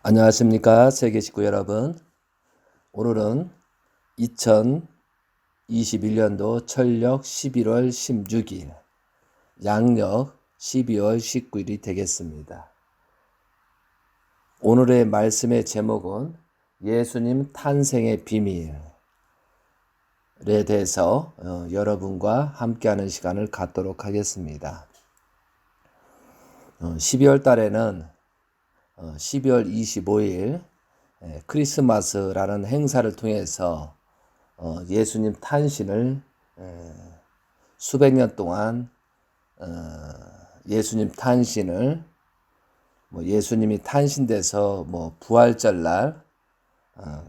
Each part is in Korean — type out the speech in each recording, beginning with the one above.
안녕하십니까 세계 식구 여러분. 오늘은 2021년도 철력 11월 16일 양력 12월 19일이 되겠습니다. 오늘의 말씀의 제목은 예수님 탄생의 비밀에 대해서 여러분과 함께하는 시간을 갖도록 하겠습니다. 12월 달에는 12월 25일 크리스마스라는 행사를 통해서 예수님 탄신을 수백 년 동안 예수님 탄신을 예수님이 탄신돼서 부활절날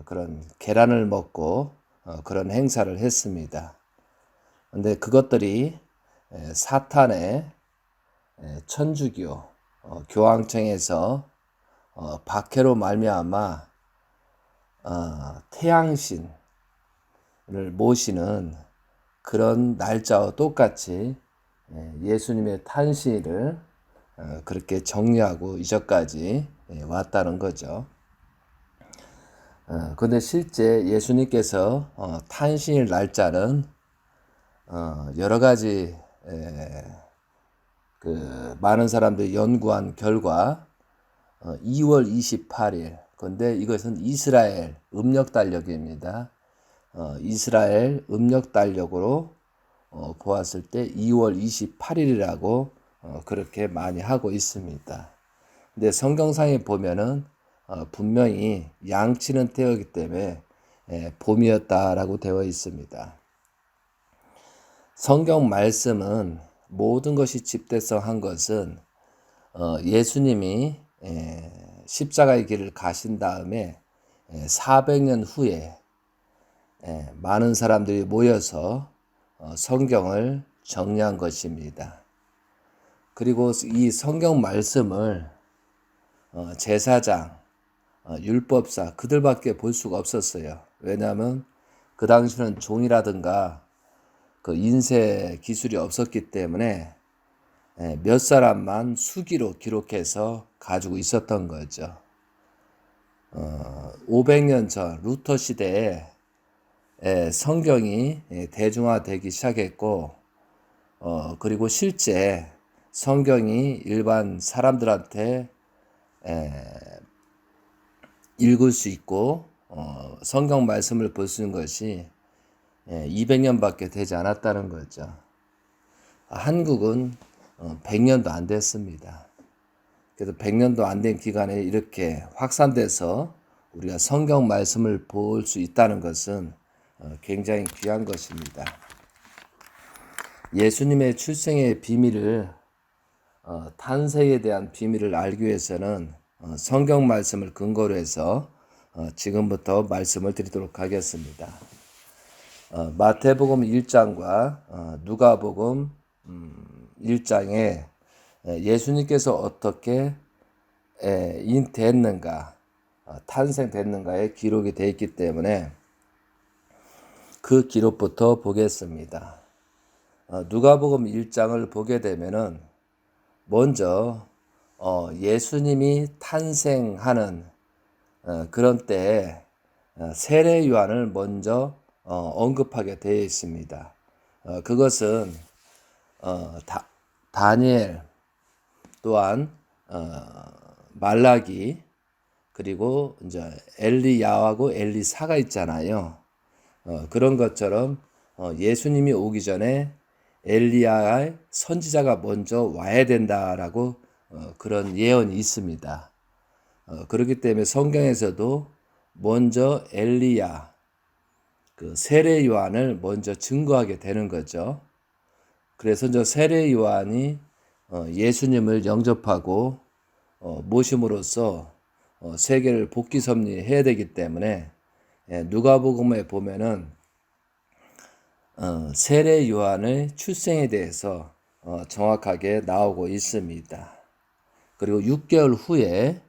그런 계란을 먹고 그런 행사를 했습니다. 근데 그것들이 사탄의 천주교 교황청에서 박해로 말미암아 태양신을 모시는 그런 날짜와 똑같이 예수님의 탄신일을 그렇게 정리하고 이전까지 왔다는 거죠. 그런데 실제 예수님께서 탄신일 날짜는 여러 가지 많은 사람들이 연구한 결과 2월 28일. 근데 이것은 이스라엘 음력 달력입니다. 이스라엘 음력 달력으로 보았을 때 2월 28일이라고 그렇게 많이 하고 있습니다. 근데 성경상에 보면은 분명히 양치는 때였기 때문에 봄이었다라고 되어 있습니다. 성경 말씀은 모든 것이 집대성한 것은 예수님이 십자가의 길을 가신 다음에 400년 후에 많은 사람들이 모여서 성경을 정리한 것입니다. 그리고 이 성경 말씀을 제사장, 율법사 그들밖에 볼 수가 없었어요. 왜냐하면 그 당시는 종이라든가 그 인쇄 기술이 없었기 때문에 몇 사람만 수기로 기록해서 가지고 있었던 거죠. 500년 전 루터 시대에 성경이 대중화되기 시작했고 그리고 실제 성경이 일반 사람들한테 읽을 수 있고 성경 말씀을 볼 수 있는 것이 200년밖에 되지 않았다는 거죠. 한국은 100년도 안 됐습니다. 그래서 100년도 안 된 기간에 이렇게 확산돼서 우리가 성경 말씀을 볼 수 있다는 것은 굉장히 귀한 것입니다. 예수님의 출생의 비밀을 탄생에 대한 비밀을 알기 위해서는 성경 말씀을 근거로 해서 지금부터 말씀을 드리도록 하겠습니다. 마태복음 1장과 누가복음 1장에 예수님께서 어떻게 잉태했는가, 탄생됐는가에 기록이 되어 있기 때문에 그 기록부터 보겠습니다. 누가복음 1장을 보게 되면은 먼저 예수님이 탄생하는 그런 때에 세례 요한을 먼저 언급하게 되어 있습니다. 그것은 다니엘 또한 말라기 그리고 이제 엘리야하고 엘리사가 있잖아요. 그런 것처럼 예수님이 오기 전에 엘리야의 선지자가 먼저 와야 된다라고 그런 예언이 있습니다. 그렇기 때문에 성경에서도 먼저 엘리야 그 세례 요한을 먼저 증거하게 되는 거죠. 그래서 저 세례 요한이 예수님을 영접하고 모심으로써 세계를 복귀 섭리해야 되기 때문에 누가복음에 보면은 세례 요한의 출생에 대해서 정확하게 나오고 있습니다. 그리고 6개월 후에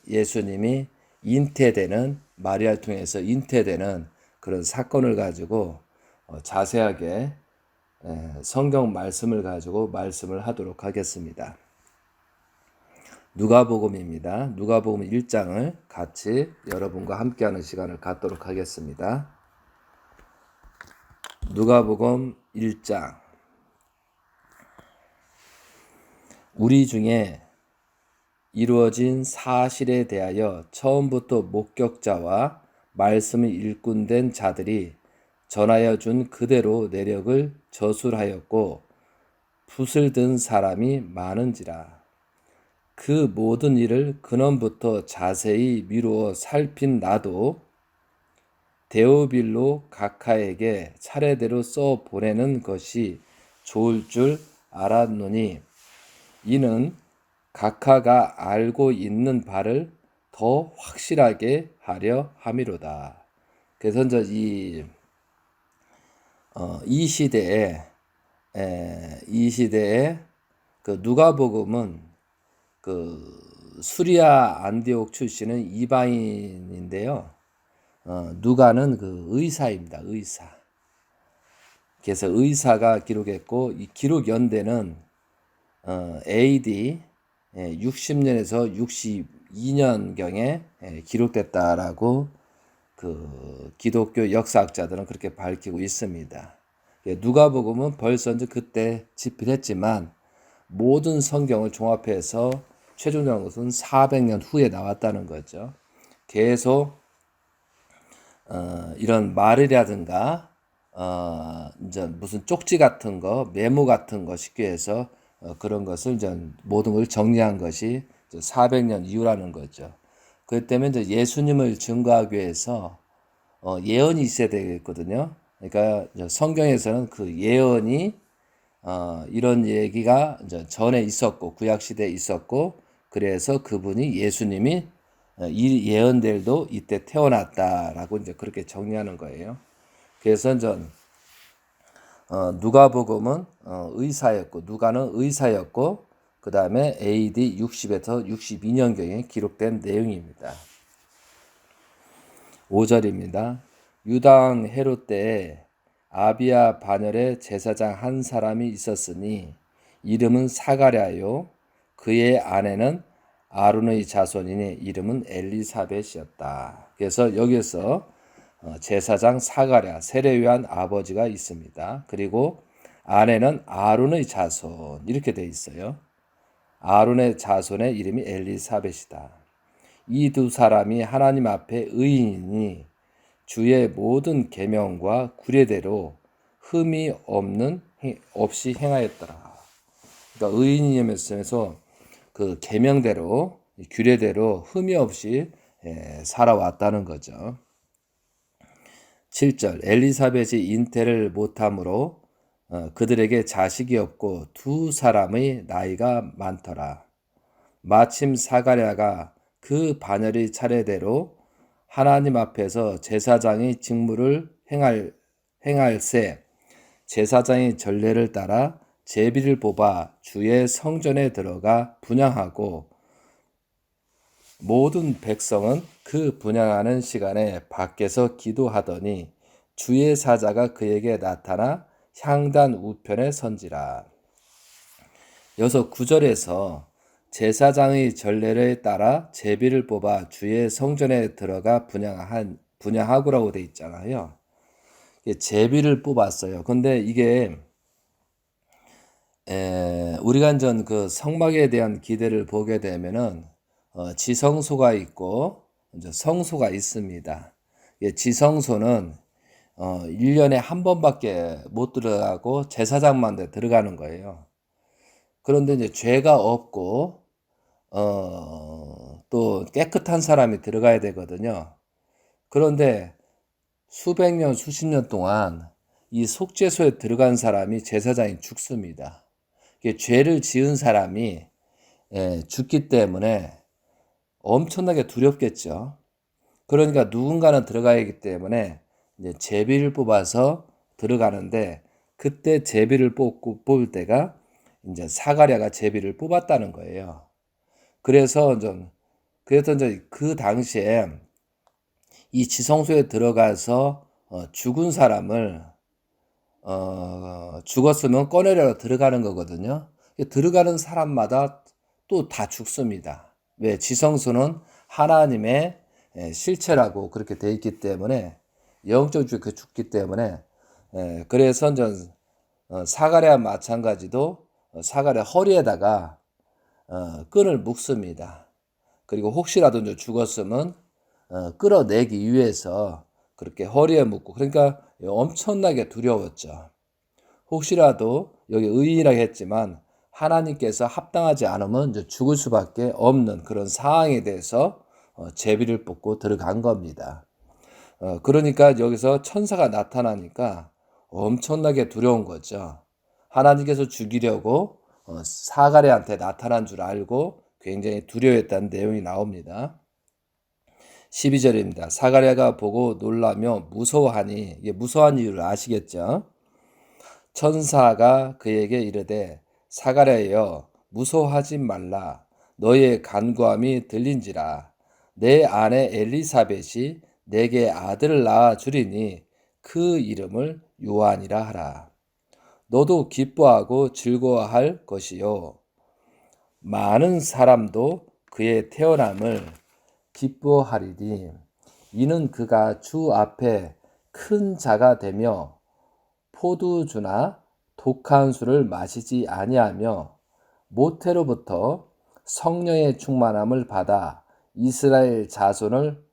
예수님이 잉태되는 마리아를 통해서 잉태되는 그런 사건을 가지고 자세하게 성경 말씀을 가지고 말씀을 하도록 하겠습니다. 누가복음입니다. 누가복음 1장을 같이 여러분과 함께하는 시간을 갖도록 하겠습니다. 누가복음 1장. 우리 중에 이루어진 사실에 대하여 처음부터 목격자와 말씀을 일꾼된 자들이 전하여 준 그대로 내력을 저술하였고 붓을 든 사람이 많은지라. 그 모든 일을 근원부터 자세히 미루어 살핀 나도 데오빌로 각하에게 차례대로 써 보내는 것이 좋을 줄 알았노니 이는 각하가 알고 있는 바를 더 확실하게 하려 함이로다. 그래서 이제 이 시대에 그 누가복음은 그 수리아 안디옥 출신은 이방인인데요. 누가는 그 의사입니다. 의사. 그래서 의사가 기록했고 이 기록 연대는 AD 60년에서 62년경에 기록됐다라고 그 기독교 역사학자들은 그렇게 밝히고 있습니다. 누가복음은 벌써 이제 그때 집필했지만 모든 성경을 종합해서 최종적인 것은 400년 후에 나왔다는 거죠. 계속 이런 말이라든가 이제 무슨 쪽지 같은 거, 메모 같은 거 쉽게 해서 그런 것을 이제 모든 걸 정리한 것이 400년 이후라는 거죠. 그렇기 때문에 이제 예수님을 증거하기 위해서 예언이 있어야 되겠거든요. 그러니까 성경에서는 그 예언이 이런 얘기가 이제 전에 있었고 구약 시대에 있었고 그래서 그분이 예수님이 이 예언들도 이때 태어났다라고 이제 그렇게 정리하는 거예요. 그래서 이제 누가복음은 의사였고 누가는 의사였고 그 다음에 AD 60에서 62년경에 기록된 내용입니다. 5절입니다. 유다왕 헤롯 때에 아비야 반열에 제사장 한 사람이 있었으니 이름은 사가랴요 그의 아내는 아론의 자손이니 이름은 엘리사벳이었다. 그래서 여기서 제사장 사가랴 세례요한 아버지가 있습니다. 그리고 아내는 아론의 자손 이렇게 돼 있어요. 아론의 자손의 이름이 엘리사벳이다. 이 두 사람이 하나님 앞에 의인이니 주의 모든 계명과 규례대로 흠이 없이 행하였더라. 그러니까 의인이면서 그 계명대로 규례대로 흠이 없이 살아왔다는 거죠. 7절 엘리사벳이 잉태를 못함으로 그들에게 자식이 없고 두 사람의 나이가 많더라. 마침 사가랴가 그 반열의 차례대로 하나님 앞에서 제사장의 직무를 행할새 제사장의 전례를 따라 제비를 뽑아 주의 성전에 들어가 분향하고 모든 백성은 그 분향하는 시간에 밖에서 기도하더니 주의 사자가 그에게 나타나 향단 우편에 선지라. 여기서 9절에서 제사장의 전례를 따라 제비를 뽑아 주의 성전에 들어가 분향하고라고 돼 있잖아요. 제비를 뽑았어요. 근데 이게 우리가 이제 그 성막에 대한 기대를 보게 되면은 지성소가 있고 이제 성소가 있습니다. 지성소는 1년에 한 번밖에 못 들어가고 제사장만 들어가는 거예요. 그런데 이제 죄가 없고 또 깨끗한 사람이 들어가야 되거든요. 그런데 수백 년, 수십 년 동안 이 속죄소에 들어간 사람이 제사장이 죽습니다. 죄를 지은 사람이 죽기 때문에 엄청나게 두렵겠죠. 그러니까 누군가는 들어가야 하기 때문에 이제 제비를 뽑아서 들어가는데 그때 제비를 뽑을 때가 이제 사가랴가 제비를 뽑았다는 거예요. 그래서 이제 그 당시에 이 지성소에 들어가서 죽은 사람을 죽었으면 꺼내려 들어가는 거거든요. 들어가는 사람마다 또 다 죽습니다. 왜 지성소는 하나님의 실체라고 그렇게 돼 있기 때문에 영적으로 죽기 때문에 그래서 사가랴 마찬가지도 사가랴 허리에다가 끈을 묶습니다. 그리고 혹시라도 이제 죽었으면 끌어내기 위해서 그렇게 허리에 묶고 그러니까 엄청나게 두려웠죠. 혹시라도 여기 의인이라고 했지만 하나님께서 합당하지 않으면 이제 죽을 수밖에 없는 그런 상황에 대해서 제비를 뽑고 들어간 겁니다. 그러니까 여기서 천사가 나타나니까 엄청나게 두려운 거죠. 하나님께서 죽이려고 사가랴한테 나타난 줄 알고 굉장히 두려워했다는 내용이 나옵니다. 12절입니다. 사가랴가 보고 놀라며 무서워하니, 이게 무서워한 이유를 아시겠죠? 천사가 그에게 이르되 사가랴여 무서워하지 말라. 너의 간구함이 들린지라. 내 아내 엘리사벳이 내게 아들을 낳아 주리니 그 이름을 요한이라 하라. 너도 기뻐하고 즐거워할 것이요. 많은 사람도 그의 태어남을 기뻐하리니 이는 그가 주 앞에 큰 자가 되며 포도주나 독한 술을 마시지 아니하며 모태로부터 성령의 충만함을 받아 이스라엘 자손을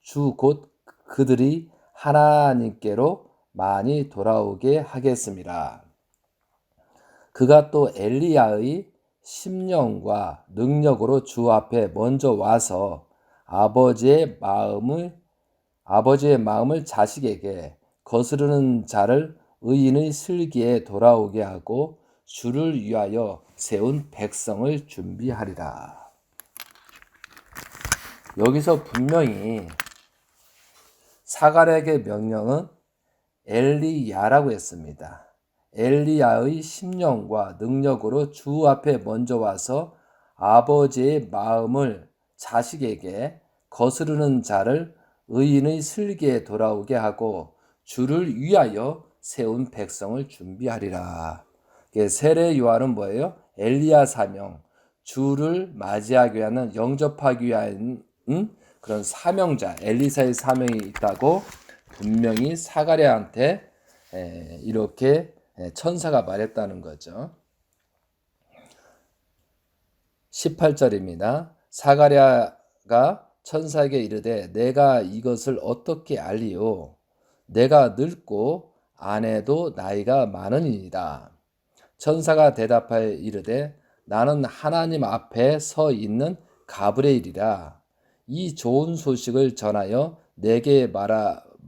주 곧 그들이 하나님께로 많이 돌아오게 하겠습니다. 그가 또 엘리야의 심령과 능력으로 주 앞에 먼저 와서 아버지의 마음을 자식에게 거스르는 자를 의인의 슬기에 돌아오게 하고 주를 위하여 세운 백성을 준비하리라. 여기서 분명히 사가랴에게 명령은 엘리야라고 했습니다. 엘리야의 심령과 능력으로 주 앞에 먼저 와서 아버지의 마음을 자식에게 거스르는 자를 의인의 슬기에 돌아오게 하고 주를 위하여 세운 백성을 준비하리라. 세례 요한은 뭐예요? 엘리야 사명, 주를 맞이하기 위한 영접하기 위한 그런 사명자, 엘리사의 사명이 있다고 분명히 사가랴한테 이렇게 천사가 말했다는 거죠. 18절입니다. 사가랴가 천사에게 이르되 내가 이것을 어떻게 알리요? 내가 늙고 아내도 나이가 많으니이다. 천사가 대답하여 이르되 나는 하나님 앞에 서 있는 가브리엘이라. 이 좋은 소식을 전하여 내게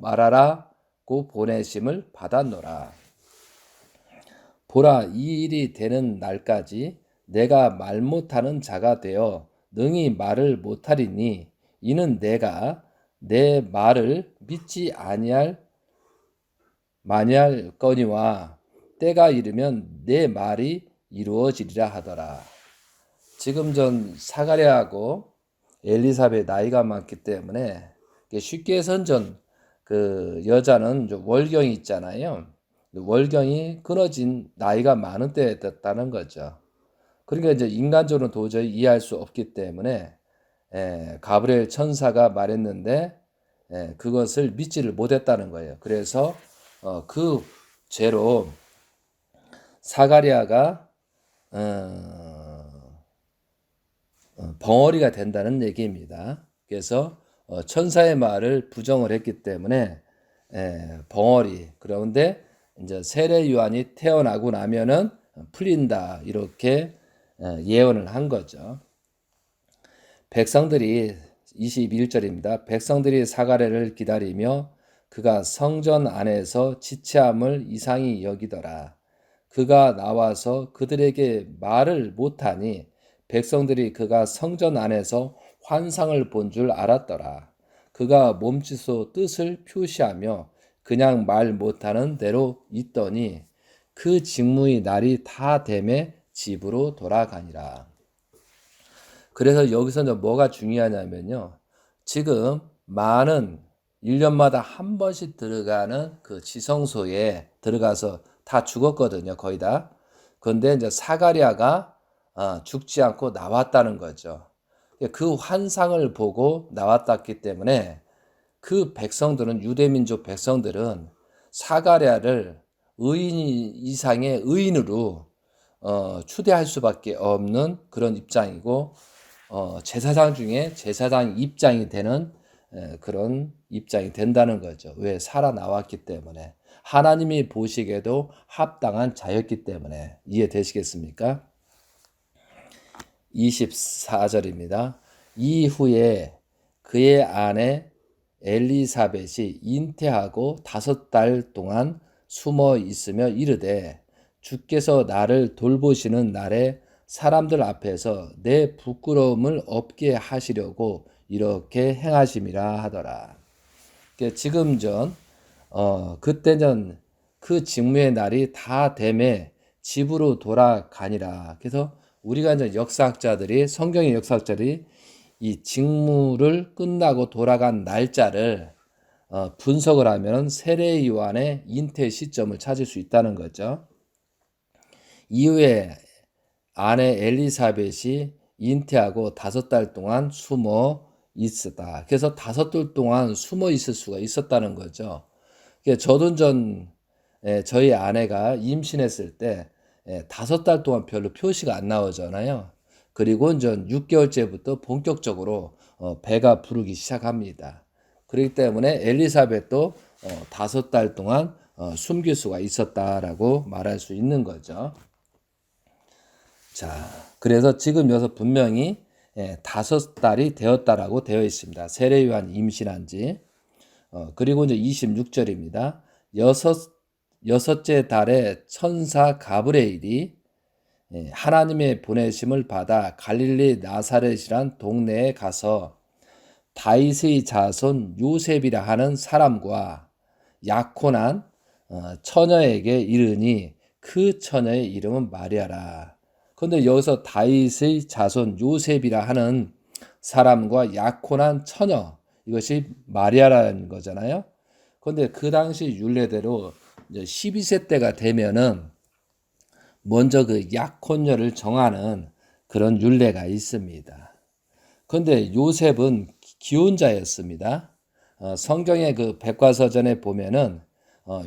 말하라고 보내심을 받았노라. 보라, 이 일이 되는 날까지 내가 말 못하는 자가 되어 능히 말을 못하리니 이는 내가 내 말을 믿지 마니할거니와 때가 이르면 내 말이 이루어지리라 하더라. 지금 전 사가랴하고 엘리사벳 나이가 많기 때문에 쉽게 해서 그 여자는 월경이 있잖아요. 월경이 끊어진 나이가 많은 때에 됐다는 거죠. 그러니까 이제 인간적으로는 도저히 이해할 수 없기 때문에 가브리엘 천사가 말했는데 그것을 믿지를 못했다는 거예요. 그래서 그 죄로 사가랴가 벙어리가 된다는 얘기입니다. 그래서 천사의 말을 부정을 했기 때문에 벙어리. 그런데 이제 세례 요한이 태어나고 나면은 풀린다 이렇게 예언을 한 거죠. 백성들이 21절입니다. 백성들이 사가랴를 기다리며 그가 성전 안에서 지체함을 이상히 여기더라. 그가 나와서 그들에게 말을 못하니 백성들이 그가 성전 안에서 환상을 본 줄 알았더라. 그가 몸짓으로 뜻을 표시하며 그냥 말 못하는 대로 있더니 그 직무의 날이 다 되매 집으로 돌아가니라. 그래서 여기서 뭐가 중요하냐면요. 지금 많은 1년마다 한 번씩 들어가는 그 지성소에 들어가서 다 죽었거든요. 거의 다. 그런데 이제 사가랴가 죽지 않고 나왔다는 거죠. 그 환상을 보고 나왔기 때문에 그 백성들은 유대민족 백성들은 사가랴를 의인 이상의 의인으로 추대할 수밖에 없는 그런 입장이고 제사장 중에 제사장 입장이 되는 그런 입장이 된다는 거죠. 왜? 살아나왔기 때문에. 하나님이 보시기에도 합당한 자였기 때문에. 이해되시겠습니까? 24절입니다. 이후에 그의 아내 엘리사벳이 잉태하고 5달 동안 숨어 있으며 이르되 주께서 나를 돌보시는 날에 사람들 앞에서 내 부끄러움을 없게 하시려고 이렇게 행하심이라 하더라. 지금 그때 전 그 직무의 날이 다 되매 집으로 돌아가니라. 그래서 우리가 이제 역사학자들이 성경의 역사학자들이 이 직무를 끝나고 돌아간 날짜를 분석을 하면 세례 요한의 잉태 시점을 찾을 수 있다는 거죠. 이후에 아내 엘리사벳이 잉태하고 5달 동안 숨어 있었다. 그래서 5달 동안 숨어 있을 수가 있었다는 거죠. 저도 저희 아내가 임신했을 때 5달 동안 별로 표시가 안 나오잖아요. 그리고 6개월째부터 본격적으로 배가 부르기 시작합니다. 그렇기 때문에 엘리사벳도 5달 동안 숨길 수가 있었다라고 말할 수 있는 거죠. 자, 그래서 지금 여기서 분명히 5달이 되었다라고 되어 있습니다. 세례 요한 임신한 지. 그리고 이제 26절입니다. 여섯째 달에 천사 가브레일이 하나님의 보내심을 받아 갈릴리 나사렛이란 동네에 가서 다윗의 자손 요셉이라 하는 사람과 약혼한 처녀에게 이르니 그 처녀의 이름은 마리아라. 그런데 여기서 다윗의 자손 요셉이라 하는 사람과 약혼한 처녀, 이것이 마리아라는 거잖아요. 그런데 그 당시 율례대로 12세 때가 되면은 먼저 그 약혼녀를 정하는 그런 율례가 있습니다. 그런데 요셉은 기혼자였습니다. 성경의 그 백과서전에 보면은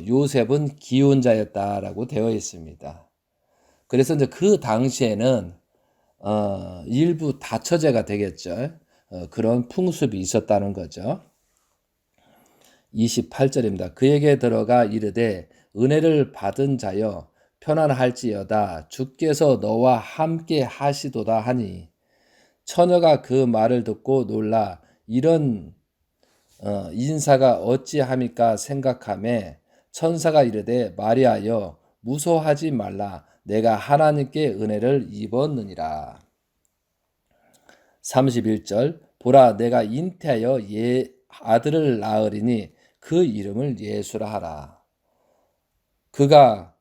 요셉은 기혼자였다라고 되어 있습니다. 그래서 이제 그 당시에는 일부 다처제가 되겠죠. 그런 풍습이 있었다는 거죠. 28절입니다. 그에게 들어가 이르되 은혜를 받은 자여 편안할지어다 주께서 너와 함께 하시도다 하니 처녀가 그 말을 듣고 놀라 이런 인사가 어찌함이까 생각하매 천사가 이르되 마리아여 무서워하지 말라 내가 하나님께 은혜를 입었느니라. 31절 보라 내가 잉태하여 아들을 낳으리니 그 이름을 예수라 하라. 그가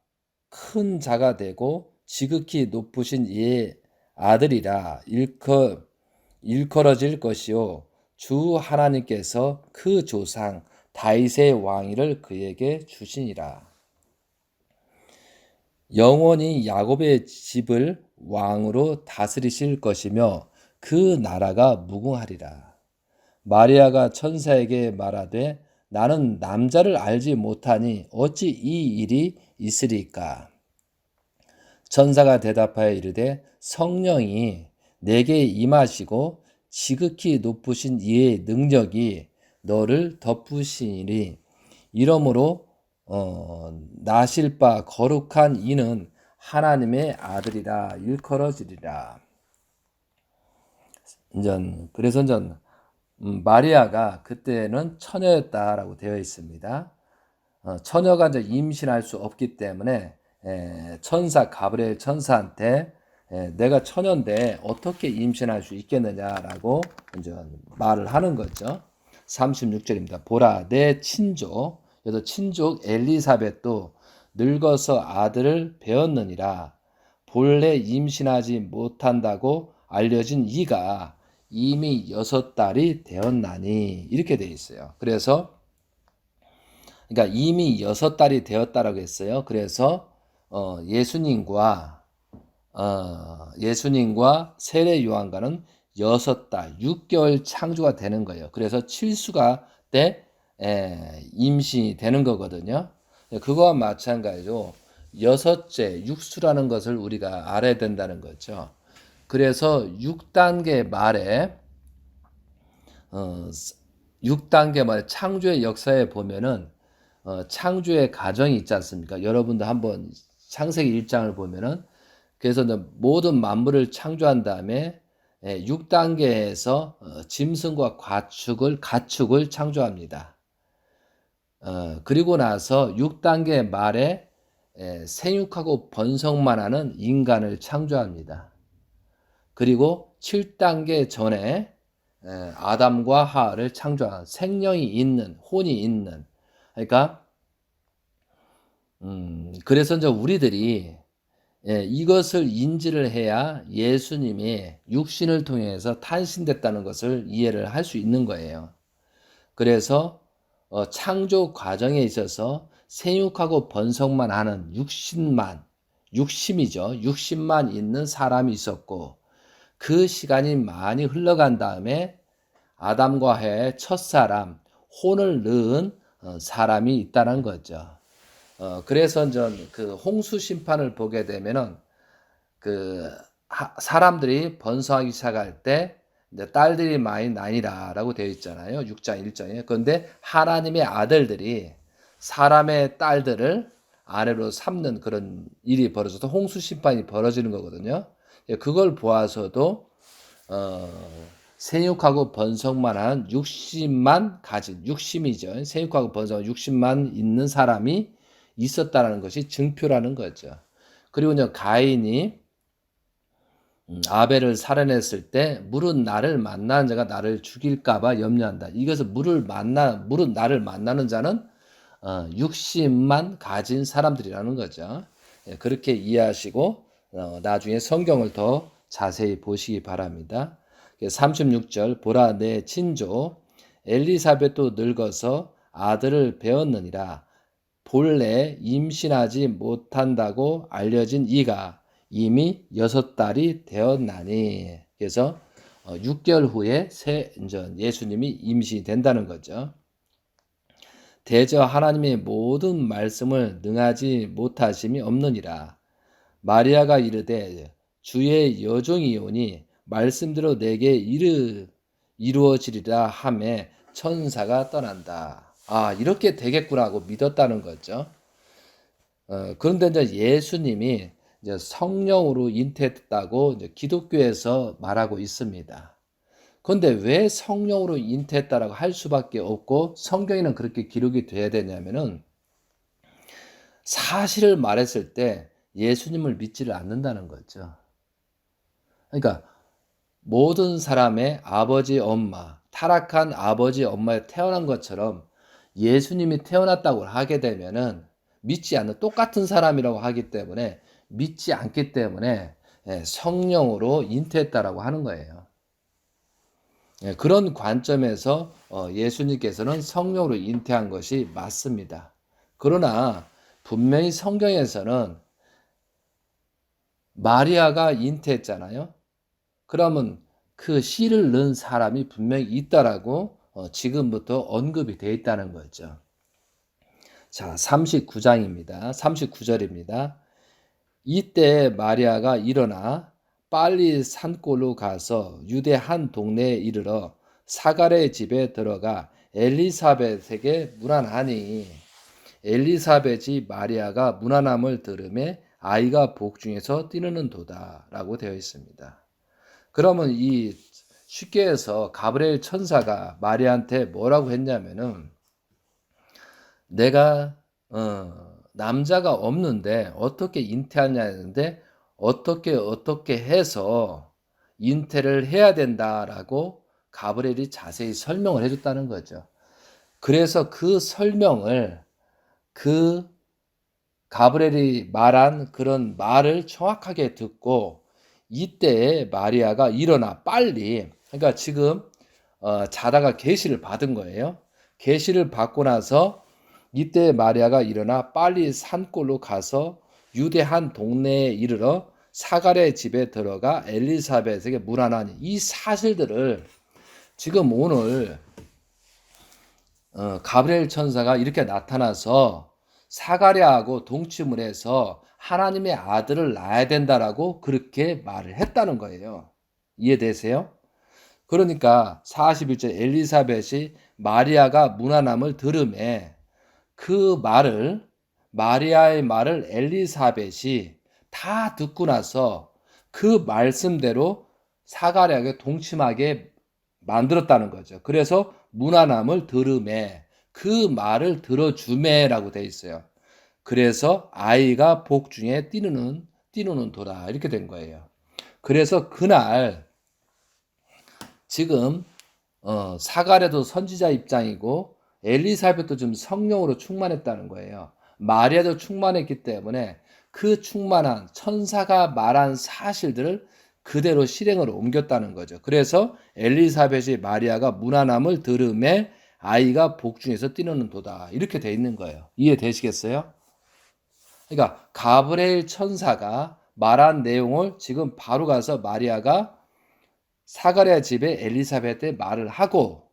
큰 자가 되고 지극히 높으신 아들이라 일컬어질 것이요 주 하나님께서 그 조상 다윗의 왕위를 그에게 주시니라. 영원히 야곱의 집을 왕으로 다스리실 것이며 그 나라가 무궁하리라. 마리아가 천사에게 말하되 나는 남자를 알지 못하니 어찌 이 일이 있으리까? 천사가 대답하여 이르되 성령이 내게 임하시고 지극히 높으신 이의 능력이 너를 덮으시니 이러므로 나실 바 거룩한 이는 하나님의 아들이라 일컬어지리라. 그래서 마리아가 그때는 처녀였다라고 되어 있습니다. 처녀가 이제 임신할 수 없기 때문에 천사 가브리엘 천사한테 내가 처녀인데 어떻게 임신할 수 있겠느냐라고 이제 말을 하는 거죠. 36절입니다. 보라 내 친족, 여기서 친족 엘리사벳도 늙어서 아들을 배었느니라. 본래 임신하지 못한다고 알려진 이가 이미 6달이 되었나니 이렇게 되어 있어요. 그래서 그러니까 이미 6달이 되었다라고 했어요. 그래서 예수님과 세례 요한과는 6달, 6개월 창조가 되는 거예요. 그래서 7수가 때 임신이 되는 거거든요. 그거와 마찬가지로 여섯째 육수라는 것을 우리가 알아야 된다는 거죠. 그래서 6단계 말에 6단계 말에 창조의 역사에 보면은 창조의 과정이 있지 않습니까? 여러분도 한번 창세기 1장을 보면은 그래서 모든 만물을 창조한 다음에 6단계에서 짐승과 가축을 창조합니다. 그리고 나서 6단계 말에 생육하고 번성만 하는 인간을 창조합니다. 그리고 7단계 전에 아담과 하와를 창조한 생명이 있는, 혼이 있는. 그러니까 그래서 이제 우리들이 이것을 인지를 해야 예수님이 육신을 통해서 탄생됐다는 것을 이해를 할 수 있는 거예요. 그래서 창조 과정에 있어서 생육하고 번성만 하는 육신만 있는 사람이 있었고, 그 시간이 많이 흘러간 다음에 아담과 하와의 첫사람, 혼을 낳은 사람이 있다는 거죠. 그래서 그 홍수 심판을 보게 되면은 사람들이 번성하기 시작할 때 딸들이 많이 나니라라고 되어 있잖아요. 6장 1절에. 그런데 하나님의 아들들이 사람의 딸들을 아내로 삼는 그런 일이 벌어져서 홍수 심판이 벌어지는 거거든요. 그걸 보아서도 생육하고 번성만 한 육심이죠. 생육하고 번성한 육신만 있는 사람이 있었다는 것이 증표라는 거죠. 그리고 가인이 아벨을 살해냈을 때 물은 나를 만나는 자가 나를 죽일까봐 염려한다. 이것은 물은 나를 만나는 자는 육신만 가진 사람들이라는 거죠. 그렇게 이해하시고 나중에 성경을 더 자세히 보시기 바랍니다. 36절 보라 내 친조 엘리사벳도 늙어서 아들을 배었느니라. 본래 임신하지 못한다고 알려진 이가 이미 6달이 되었나니. 그래서 6개월 후에 예수님이 임신이 된다는 거죠. 대저 하나님의 모든 말씀을 능하지 못하심이 없느니라. 마리아가 이르되 주의 여종이오니 말씀대로 내게 이루어지리라 하매 천사가 떠난다. 이렇게 되겠구나 하고 믿었다는 거죠. 그런데 이제 예수님이 이제 성령으로 잉태했다고 이제 기독교에서 말하고 있습니다. 그런데 왜 성령으로 잉태했다라고 할 수밖에 없고 성경에는 그렇게 기록이 돼야 되냐면은 사실을 말했을 때 예수님을 믿지를 않는다는 거죠. 그러니까 모든 사람의 아버지, 엄마, 타락한 아버지, 엄마에 태어난 것처럼 예수님이 태어났다고 하게 되면은 믿지 않는 똑같은 사람이라고 하기 때문에 믿지 않기 때문에 성령으로 잉태했다라고 하는 거예요. 그런 관점에서 예수님께서는 성령으로 잉태한 것이 맞습니다. 그러나 분명히 성경에서는 마리아가 잉태했잖아요. 그러면 그 씨를 낳은 사람이 분명히 있다라고 지금부터 언급이 되어 있다는 거죠. 자, 39장입니다. 39절입니다. 이때 마리아가 일어나 빨리 산골로 가서 유대 한 동네에 이르러 사갈의 집에 들어가 엘리사벳에게 문안하니 엘리사벳이 마리아가 문안함을 들으매 아이가 복중에서 뛰는도다 라고 되어 있습니다. 그러면 이 쉽게 해서 가브리엘 천사가 마리아한테 뭐라고 했냐면은 내가 남자가 없는데 어떻게 잉태하냐 했는데 어떻게 해서 잉태를 해야 된다라고 가브리엘이 자세히 설명을 해줬다는 거죠. 그래서 그 설명을 그 가브리엘이 말한 그런 말을 정확하게 듣고 이때에 마리아가 일어나 빨리, 그러니까 지금 자다가 계시를 받은 거예요. 계시를 받고 나서 이때 마리아가 일어나 빨리 산골로 가서 유대 한 동네에 이르러 사가랴의 집에 들어가 엘리사벳에게 문안하니, 이 사실들을 지금 오늘 가브리엘 천사가 이렇게 나타나서 사가랴하고 동침을 해서 하나님의 아들을 낳아야 된다라고 그렇게 말을 했다는 거예요. 이해되세요? 그러니까 41절 엘리사벳이 마리아가 문안함을 들음에 그 말을, 마리아의 말을 엘리사벳이 다 듣고 나서 그 말씀대로 사가랴에게 동침하게 만들었다는 거죠. 그래서 문안함을 들음에, 그 말을 들어주매라고 돼 있어요. 그래서 아이가 복중에 뛰노는 도라, 이렇게 된 거예요. 그래서 그날 지금 사가랴도 선지자 입장이고 엘리사벳도 좀 성령으로 충만했다는 거예요. 마리아도 충만했기 때문에 그 충만한 천사가 말한 사실들을 그대로 실행으로 옮겼다는 거죠. 그래서 엘리사벳이 마리아가 문안함을 들음에 아이가 복중에서 뛰노는 도다, 이렇게 돼 있는 거예요. 이해되시겠어요? 그러니까 가브리엘 천사가 말한 내용을 지금 바로 가서 마리아가 사가랴 집에 엘리사벳의 말을 하고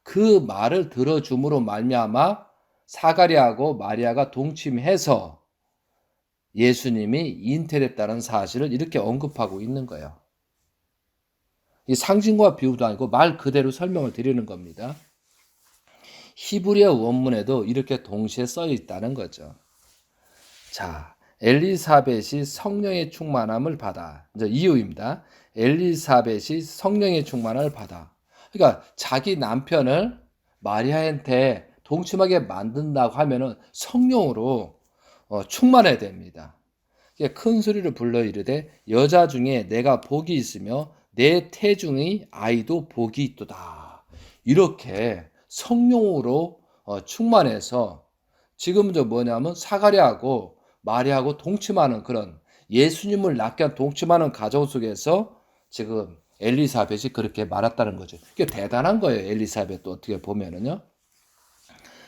그 말을 들어줌으로 말미암아 사가랴하고 마리아가 동침해서 예수님이 잉태됐다는 사실을 이렇게 언급하고 있는 거예요. 이 상징과 비유도 아니고 말 그대로 설명을 드리는 겁니다. 히브리어 원문에도 이렇게 동시에 써 있다는 거죠. 자, 엘리사벳이 성령의 충만함을 받아. 이제 이유입니다. 엘리사벳이 성령의 충만함을 받아. 그러니까 자기 남편을 마리아한테 동침하게 만든다고 하면은 성령으로 충만해야 됩니다. 큰 소리를 불러 이르되 여자 중에 내가 복이 있으며 내 태중의 아이도 복이 있도다. 이렇게 성령으로 충만해서 지금 뭐냐면 사가랴하고 마리아하고 동침하는 그런 예수님을 낳게 한 동침하는 가정 속에서 지금 엘리사벳이 그렇게 말했다는 거죠. 이게 대단한 거예요. 엘리사벳도 어떻게 보면은요.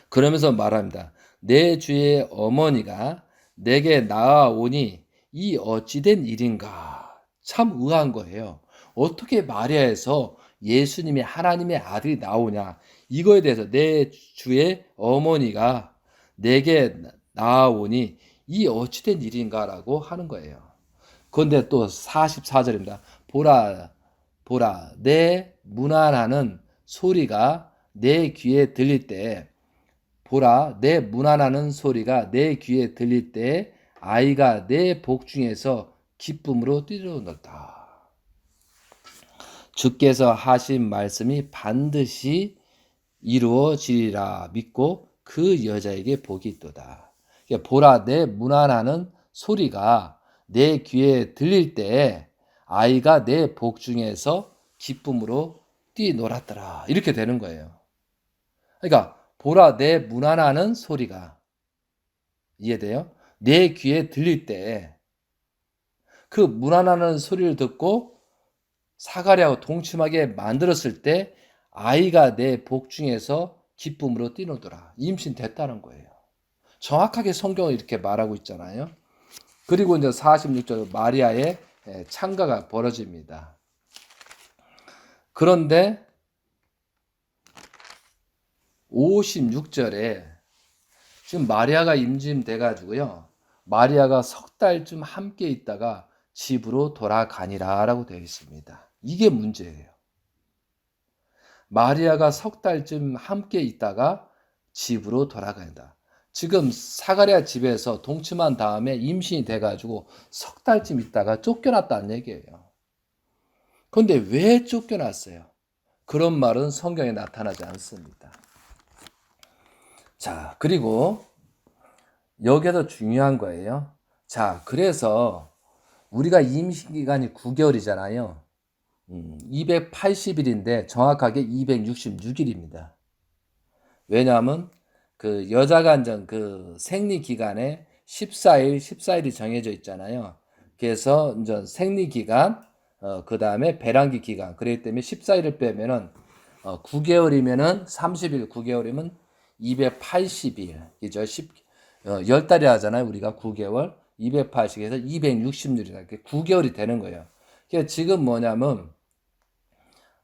그러면서 말합니다. 내 주의 어머니가 내게 나아오니 이 어찌된 일인가. 참 의아한 거예요. 어떻게 마리아에서 예수님이 하나님의 아들이 나오냐. 이거에 대해서 내 주의 어머니가 내게 나아오니 이 어찌된 일인가라고 하는 거예요. 그런데 또 44절입니다. 보라, 내 문안하는 소리가 내 귀에 들릴 때, 보라, 내 문안하는 소리가 내 귀에 들릴 때 아이가 내 복중에서 기쁨으로 뛰어놀다. 주께서 하신 말씀이 반드시 이루어지리라 믿고 그 여자에게 복이 있도다. 보라, 내 문안하는 소리가 내 귀에 들릴 때 아이가 내 복중에서 기쁨으로 뛰놀았더라. 이렇게 되는 거예요. 그러니까 보라, 내 문안하는 소리가, 이해돼요? 내 귀에 들릴 때 그 문안하는 소리를 듣고 사가랴하고 동침하게 만들었을 때 아이가 내 복중에서 기쁨으로 뛰노더라. 임신됐다는 거예요. 정확하게 성경은 이렇게 말하고 있잖아요. 그리고 이제 46절 마리아의 창가가 벌어집니다. 그런데 56절에 지금 마리아가 임신돼 가지고요. 마리아가 석 달쯤 함께 있다가 집으로 돌아가니라 라고 되어 있습니다. 이게 문제예요. 마리아가 석 달쯤 함께 있다가 집으로 돌아간다. 지금 사가랴 집에서 동침한 다음에 임신이 돼가지고 석 달쯤 있다가 쫓겨났다는 얘기예요. 그런데 왜 쫓겨났어요? 그런 말은 성경에 나타나지 않습니다. 자, 그리고 여기에도 중요한 거예요. 자, 그래서 우리가 임신 기간이 9개월이잖아요. 280일인데 정확하게 266일입니다. 왜냐하면 그 여자간정 그 생리 기간에 14일이 정해져 있잖아요. 그래서 이제 생리 기간, 그 다음에 배란기 기간, 그렇기 때문에 14일을 빼면은 9개월이면은 30일, 9개월이면 280일, 그죠? 10달이 하잖아요. 우리가 9개월, 280에서 260일이나 이렇게 9개월이 되는 거예요. 그러니까 지금 뭐냐면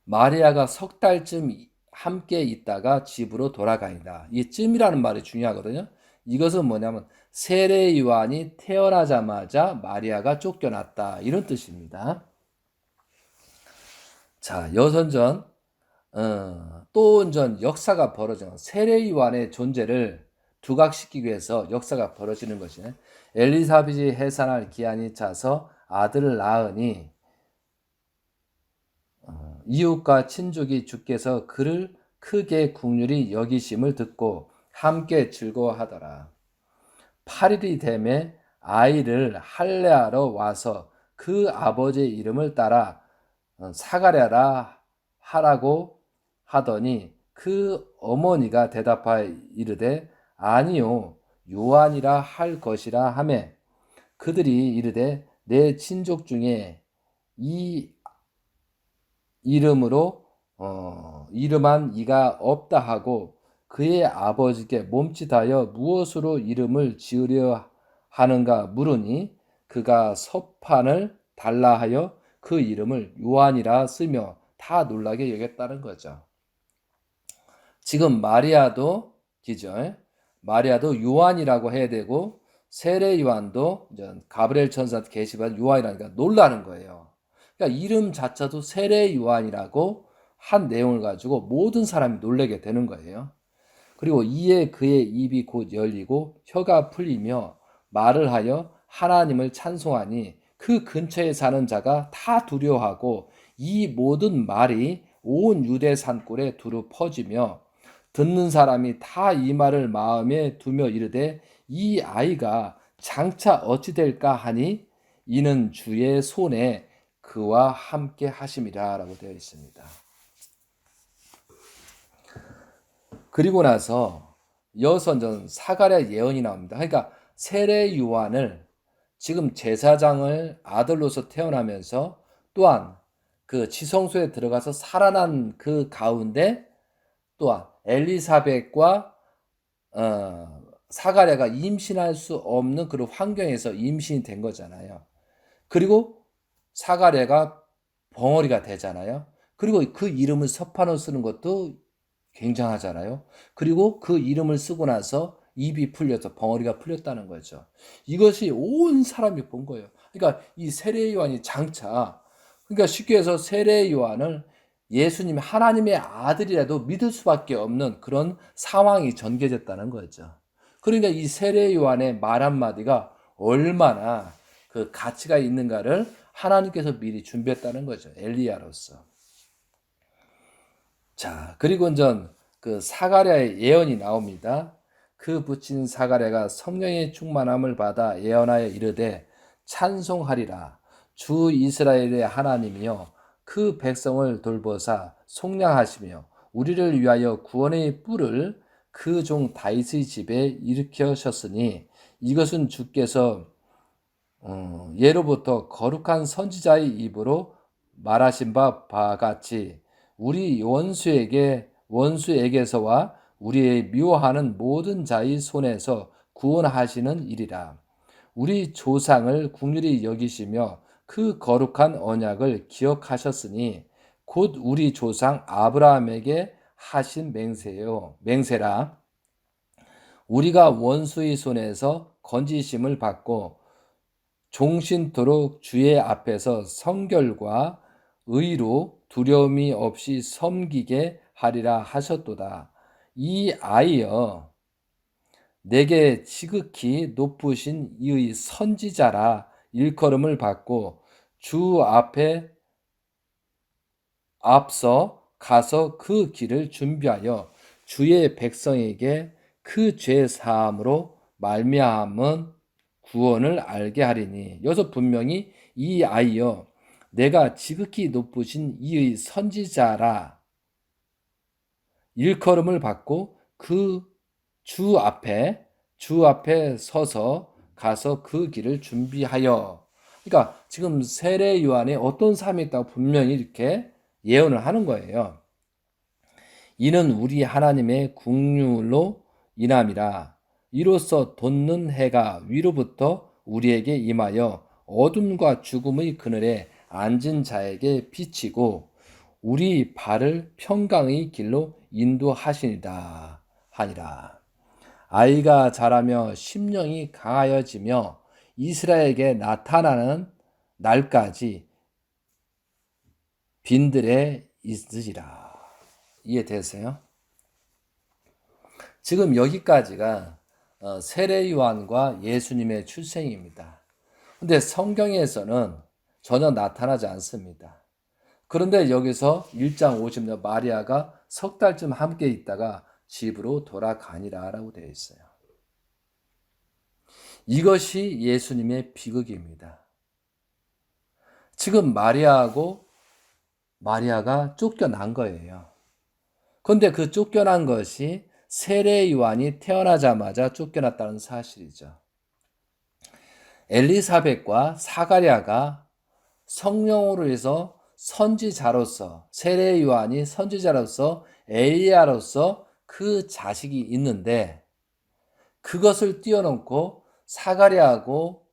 마리아가 석 달쯤 함께 있다가 집으로 돌아가니다. 이 쯤이라는 말이 중요하거든요. 이것은 뭐냐면 세례 요한이 태어나자마자 마리아가 쫓겨났다 이런 뜻입니다. 자, 여선전 또 전 역사가 벌어져 세례 요한의 존재를 두각시키기 위해서 역사가 벌어지는 것이 엘리사벳이 해산할 기한이 차서 아들을 낳으니 이웃과 친족이 주께서 그를 크게 긍휼히 여기심을 듣고 함께 즐거워하더라. 8일이 되매 아이를 할례하러 와서 그 아버지의 이름을 따라 사가랴라 하라고 하더니 그 어머니가 대답하여 이르되 아니요 요한이라 할 것이라 하매 그들이 이르되 내 친족 중에 이 이름으로 이름한 이가 없다 하고 그의 아버지께 몸짓하여 무엇으로 이름을 지으려 하는가 물으니 그가 서판을 달라 하여 그 이름을 요한이라 쓰며 다 놀라게 여겼다는 거죠. 지금 마리아도 기죠. 마리아도 요한이라고 해야 되고 세례 요한도 가브리엘 천사한테 계시받은 요한이라니까 놀라는 거예요. 그러니까 이름 자체도 세례 요한이라고 한 내용을 가지고 모든 사람이 놀라게 되는 거예요. 그리고 이에 그의 입이 곧 열리고 혀가 풀리며 말을 하여 하나님을 찬송하니 그 근처에 사는 자가 다 두려워하고 이 모든 말이 온 유대 산골에 두루 퍼지며 듣는 사람이 다 이 말을 마음에 두며 이르되 이 아이가 장차 어찌 될까 하니 이는 주의 손에 그와 함께 하심이라 라고 되어 있습니다. 그리고 나서 여선전 사가랴 예언이 나옵니다. 그러니까 세례 요한을 지금 제사장을 아들로서 태어나면서 또한 그 지성소에 들어가서 살아난 그 가운데 또한 엘리사벳과 사가랴가 임신할 수 없는 그런 환경에서 임신이 된 거잖아요. 그리고 사가랴가 벙어리가 되잖아요. 그리고 그 이름을 서판으로 쓰는 것도 굉장하잖아요. 그리고 그 이름을 쓰고 나서 입이 풀려서 벙어리가 풀렸다는 거죠. 이것이 온 사람이 본 거예요. 그러니까 이 세례 요한이 장차 그러니까 쉽게 해서 세례 요한을 예수님이 하나님의 아들이라도 믿을 수밖에 없는 그런 상황이 전개됐다는 거죠. 그러니까 이 세례 요한의 말 한마디가 얼마나 그 가치가 있는가를 하나님께서 미리 준비했다는 거죠. 엘리야로서. 자, 그리고 그 사가랴의 예언이 나옵니다. 그 붙인 사가랴가 성령의 충만함을 받아 예언하여 이르되 찬송하리라. 주 이스라엘의 하나님이여 그 백성을 돌보사 속량하시며 우리를 위하여 구원의 뿔을 그 종 다윗의 집에 일으켜셨으니 이것은 주께서 예로부터 거룩한 선지자의 입으로 말하신 바와 같이 우리 원수에게서와 우리의 미워하는 모든 자의 손에서 구원하시는 일이라. 우리 조상을 긍휼히 여기시며 그 거룩한 언약을 기억하셨으니 곧 우리 조상 아브라함에게 하신 맹세라. 우리가 원수의 손에서 건지심을 받고 종신토록 주의 앞에서 성결과 의로 두려움이 없이 섬기게 하리라 하셨도다. 이 아이여 내게 지극히 높으신 이의 선지자라 일컬음을 받고 주 앞에 앞서 가서 그 길을 준비하여 주의 백성에게 그 죄 사함으로 말미암은 구원을 알게 하리니. 여기서 분명히 이 아이여 내가 지극히 높으신 이의 선지자라 일컬음을 받고 그 주 앞에 서서 가서 그 길을 준비하여. 그러니까 지금 세례 요한에 어떤 삶이 있다고 분명히 이렇게 예언을 하는 거예요. 이는 우리 하나님의 긍휼로 인함이라. 이로써 돋는 해가 위로부터 우리에게 임하여 어둠과 죽음의 그늘에 앉은 자에게 비치고 우리 발을 평강의 길로 인도하시니라 하니라. 아이가 자라며 심령이 강하여지며 이스라엘에게 나타나는 날까지 빈들에 있으리라. 이해되세요? 지금 여기까지가 세례 요한과 예수님의 출생입니다. 근데 성경에서는 전혀 나타나지 않습니다. 그런데 여기서 1장 50절 마리아가 석 달쯤 함께 있다가 집으로 돌아가니라 라고 되어 있어요. 이것이 예수님의 비극입니다. 지금 마리아가 쫓겨난 거예요. 그런데 그 쫓겨난 것이 세례 요한이 태어나자마자 쫓겨났다는 사실이죠. 엘리사벳과 사가랴가 성령으로 해서 선지자로서, 세례 요한이 선지자로서 엘리야로서 그 자식이 있는데 그것을 뛰어넘고 사가랴하고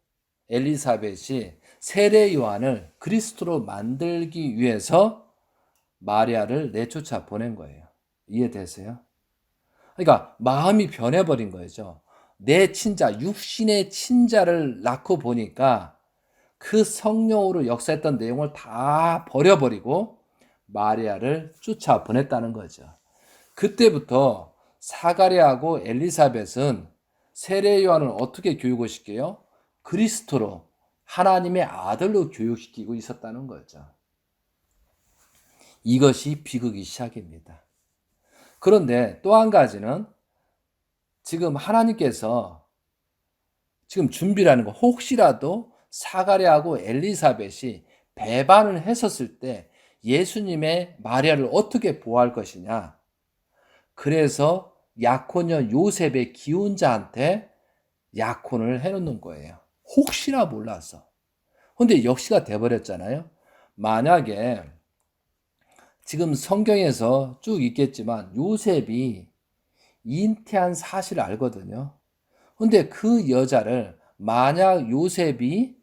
엘리사벳이 세례 요한을 그리스도로 만들기 위해서 마리아를 내쫓아 보낸 거예요. 이해되세요? 그러니까 마음이 변해버린 거죠. 내 친자, 육신의 친자를 낳고 보니까 그 성령으로 역사했던 내용을 다 버려버리고 마리아를 쫓아 보냈다는 거죠. 그때부터 사가랴하고 엘리사벳은 세례 요한을 어떻게 교육을 시켜요? 그리스도로, 하나님의 아들로 교육시키고 있었다는 거죠. 이것이 비극의 시작입니다. 그런데 또 한 가지는 지금 하나님께서 지금 준비를 하는 거, 혹시라도 사가랴하고 엘리사벳이 배반을 했었을 때 예수님의 마리아를 어떻게 보호할 것이냐. 그래서 약혼녀 요셉의 기혼자한테 약혼을 해놓는 거예요. 혹시나 몰라서. 근데 역시가 돼버렸잖아요. 만약에 지금 성경에서 쭉 있겠지만 요셉이 잉태한 사실을 알거든요. 근데 그 여자를 만약 요셉이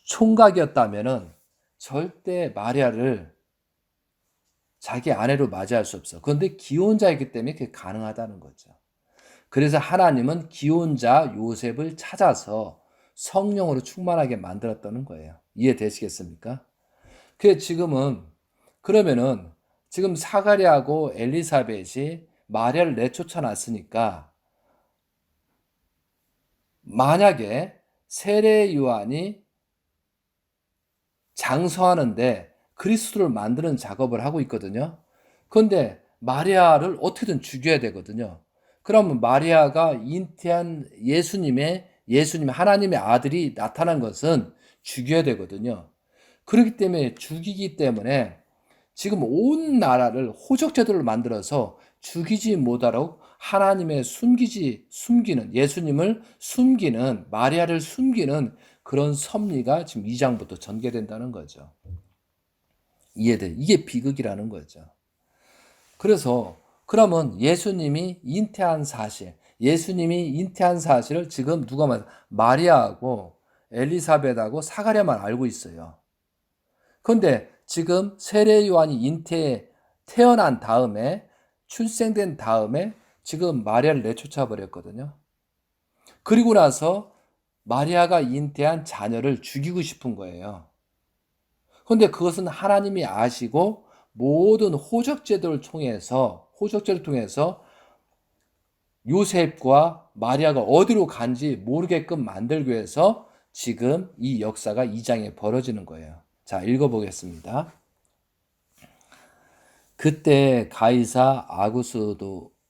총각이었다면은 절대 마리아를 자기 아내로 맞이할 수 없어. 그런데 기혼자이기 때문에 그게 가능하다는 거죠. 그래서 하나님은 기혼자 요셉을 찾아서 성령으로 충만하게 만들었다는 거예요. 이해되시겠습니까? 그러면은 지금 사가랴하고 엘리사벳이 마리아를 내쫓아놨으니까 만약에 세례 요한이 장서하는데 그리스도를 만드는 작업을 하고 있거든요. 그런데 마리아를 어떻게든 죽여야 되거든요. 그러면 마리아가 잉태한 예수님 하나님의 아들이 나타난 것은 죽여야 되거든요. 그렇기 때문에 죽이기 때문에 지금 온 나라를 호적제도를 만들어서 죽이지 못하도록 하나님의 숨기는 예수님을 숨기는 마리아를 숨기는 그런 섭리가 지금 2장부터 전개된다는 거죠. 이해돼? 이게 비극이라는 거죠. 그래서 그러면 예수님이 잉태한 사실을 지금 마리아하고 엘리사벳하고 사가랴만 알고 있어요. 그런데 지금 세례 요한이 태어난 다음에 출생된 다음에 지금 마리아를 내쫓아 버렸거든요. 그리고 나서 마리아가 잉태한 자녀를 죽이고 싶은 거예요. 그런데 그것은 하나님이 아시고 모든 호적제도를 통해서 요셉과 마리아가 어디로 간지 모르게끔 만들기 위해서 지금 이 역사가 2장에 벌어지는 거예요. 자, 읽어보겠습니다. 그때 가이사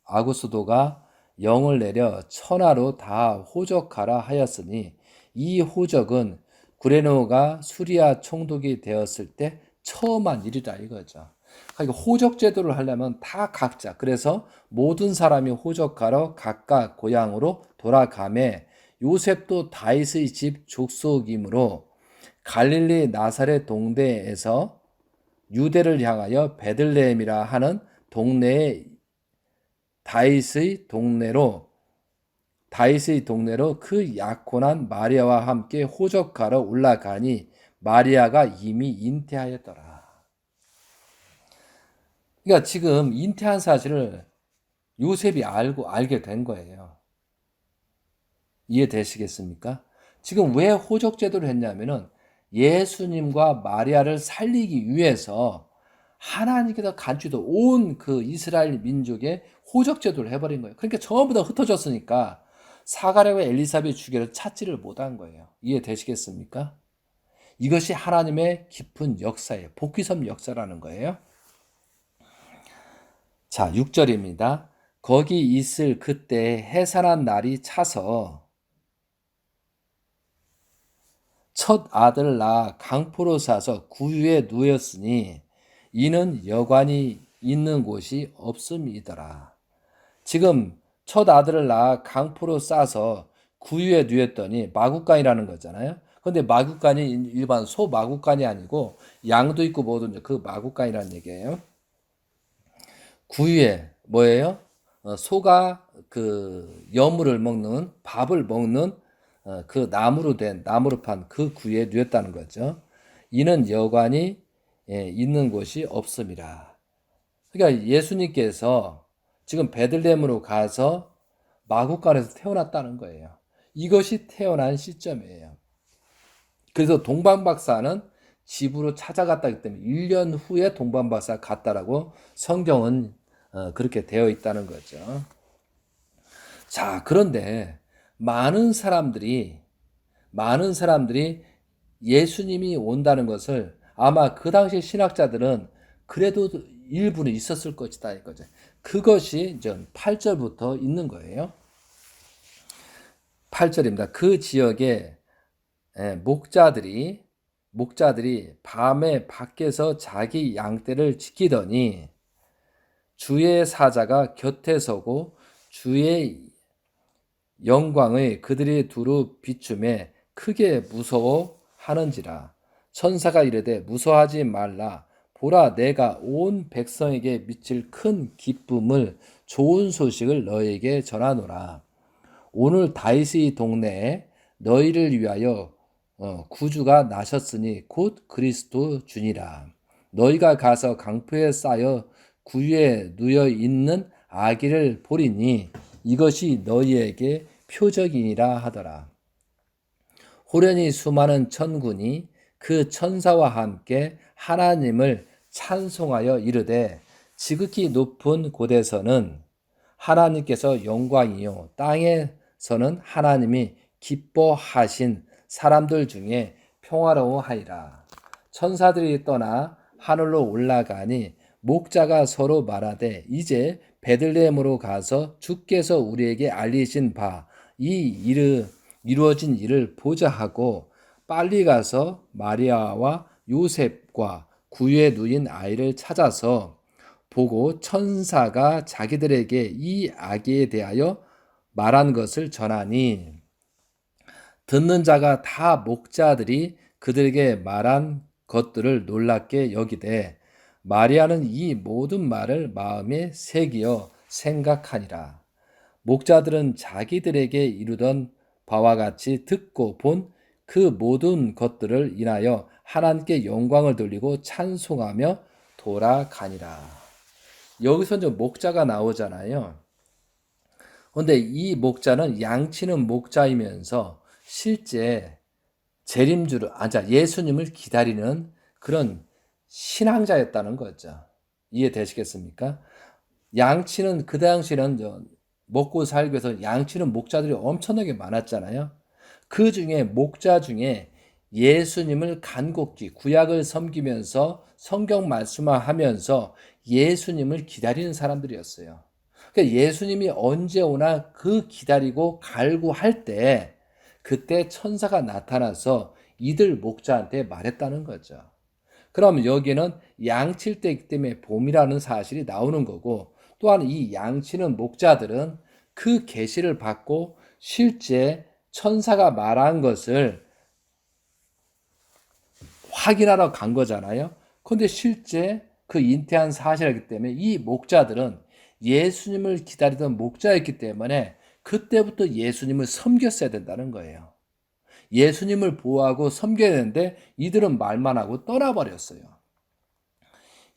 아구스도가 영을 내려 천하로 다 호적하라 하였으니 이 호적은 구레노가 수리아 총독이 되었을 때 처음 한 일이다 이거죠. 그러니까 호적 제도를 하려면 다 각자, 그래서 모든 사람이 호적하러 각각 고향으로 돌아가매 요셉도 다윗의 집 족속이므로 갈릴리 나사렛 동네에서 유대를 향하여 베들레헴이라 하는 동네에 다윗의 동네로 다윗의 동네로 그 약혼한 마리아와 함께 호적하러 올라가니 마리아가 이미 잉태하였더라. 그러니까 지금 잉태한 사실을 요셉이 알게 된 거예요. 이해되시겠습니까? 지금 왜 호적 제도를 했냐면은 예수님과 마리아를 살리기 위해서 하나님께서 간주도 온 그 이스라엘 민족에 호적 제도를 해버린 거예요. 그러니까 전부 다 흩어졌으니까 사가랴와 엘리사벳 주기를 찾지를 못한 거예요. 이해되시겠습니까? 이것이 하나님의 깊은 역사예요. 복귀섬 역사라는 거예요. 자, 6절입니다. 거기 있을 그때 해산한 날이 차서 첫 아들 낳아 강포로 싸서 구유에 누였으니 이는 여관이 있는 곳이 없음이더라. 지금 첫 아들을 낳아 강포로 싸서 구유에 누였더니 마구간이라는 거잖아요. 근데 마구간이 일반 소 마구간이 아니고 양도 있고 뭐도 있고 그 마구간이라는 얘기예요. 구유에 뭐예요? 소가 그 여물을 먹는 밥을 먹는 그 나무로 판 그 구유에 누였다는 거죠. 이는 여관이 있는 곳이 없음이라. 그러니까 예수님께서 지금 베들레헴으로 가서 마구간에서 태어났다는 거예요. 이것이 태어난 시점이에요. 그래서 동방박사는 집으로 찾아갔다기 때문에 1년 후에 동방박사 갔다라고 성경은 그렇게 되어 있다는 거죠. 자, 그런데 많은 사람들이 예수님이 온다는 것을 아마 그 당시 신학자들은 그래도 일부는 있었을 것이다 이거죠. 그것이 이제 8절부터 있는 거예요. 8절입니다. 그 지역에 목자들이 밤에 밖에서 자기 양떼를 지키더니 주의 사자가 곁에 서고 주의 영광의 그들이 두루 비춤에 크게 무서워하는지라. 천사가 이르되 무서워하지 말라. 보라, 내가 온 백성에게 미칠 큰 기쁨을 좋은 소식을 너에게 전하노라. 오늘 다윗의 동네에 너희를 위하여 구주가 나셨으니 곧 그리스도 주니라. 너희가 가서 강포에 쌓여 구유에 누여 있는 아기를 보리니 이것이 너희에게 표적이니라 하더라. 호련히 수많은 천군이 그 천사와 함께 하나님을 찬송하여 이르되 지극히 높은 곳에서는 하나님께서 영광이요 땅에서는 하나님이 기뻐하신 사람들 중에 평화로워하리라. 천사들이 떠나 하늘로 올라가니 목자가 서로 말하되 이제 베들레헴으로 가서 주께서 우리에게 알리신 바 이 이루어진 일을 보자 하고 빨리 가서 마리아와 요셉과 구유에 누인 아이를 찾아서 보고 천사가 자기들에게 이 아기에 대하여 말한 것을 전하니 듣는 자가 다 목자들이 그들에게 말한 것들을 놀랍게 여기되 마리아는 이 모든 말을 마음에 새기어 생각하니라. 목자들은 자기들에게 이루던 바와 같이 듣고 본 그 모든 것들을 인하여 하나님께 영광을 돌리고 찬송하며 돌아가니라. 여기서 이제 목자가 나오잖아요. 그런데 이 목자는 양치는 목자이면서 실제 재림주를 예수님을 기다리는 그런 신앙자였다는 거죠. 이해되시겠습니까? 양치는 그 당시는 먹고 살기 위해서 양치는 목자들이 엄청나게 많았잖아요. 그 중에 목자 중에 예수님을 간곡히 구약을 섬기면서 성경 말씀하면서 예수님을 기다리는 사람들이었어요. 그러니까 예수님이 언제 오나 그 기다리고 갈구할 때 그때 천사가 나타나서 이들 목자한테 말했다는 거죠. 그럼 여기는 양칠 때이기 때문에 봄이라는 사실이 나오는 거고 또한 이 양치는 목자들은 그 계시를 받고 실제 천사가 말한 것을 확인하러 간 거잖아요. 그런데 실제 그 잉태한 사실이기 때문에 이 목자들은 예수님을 기다리던 목자였기 때문에 그때부터 예수님을 섬겼어야 된다는 거예요. 예수님을 보호하고 섬겨야 되는데 이들은 말만 하고 떠나버렸어요.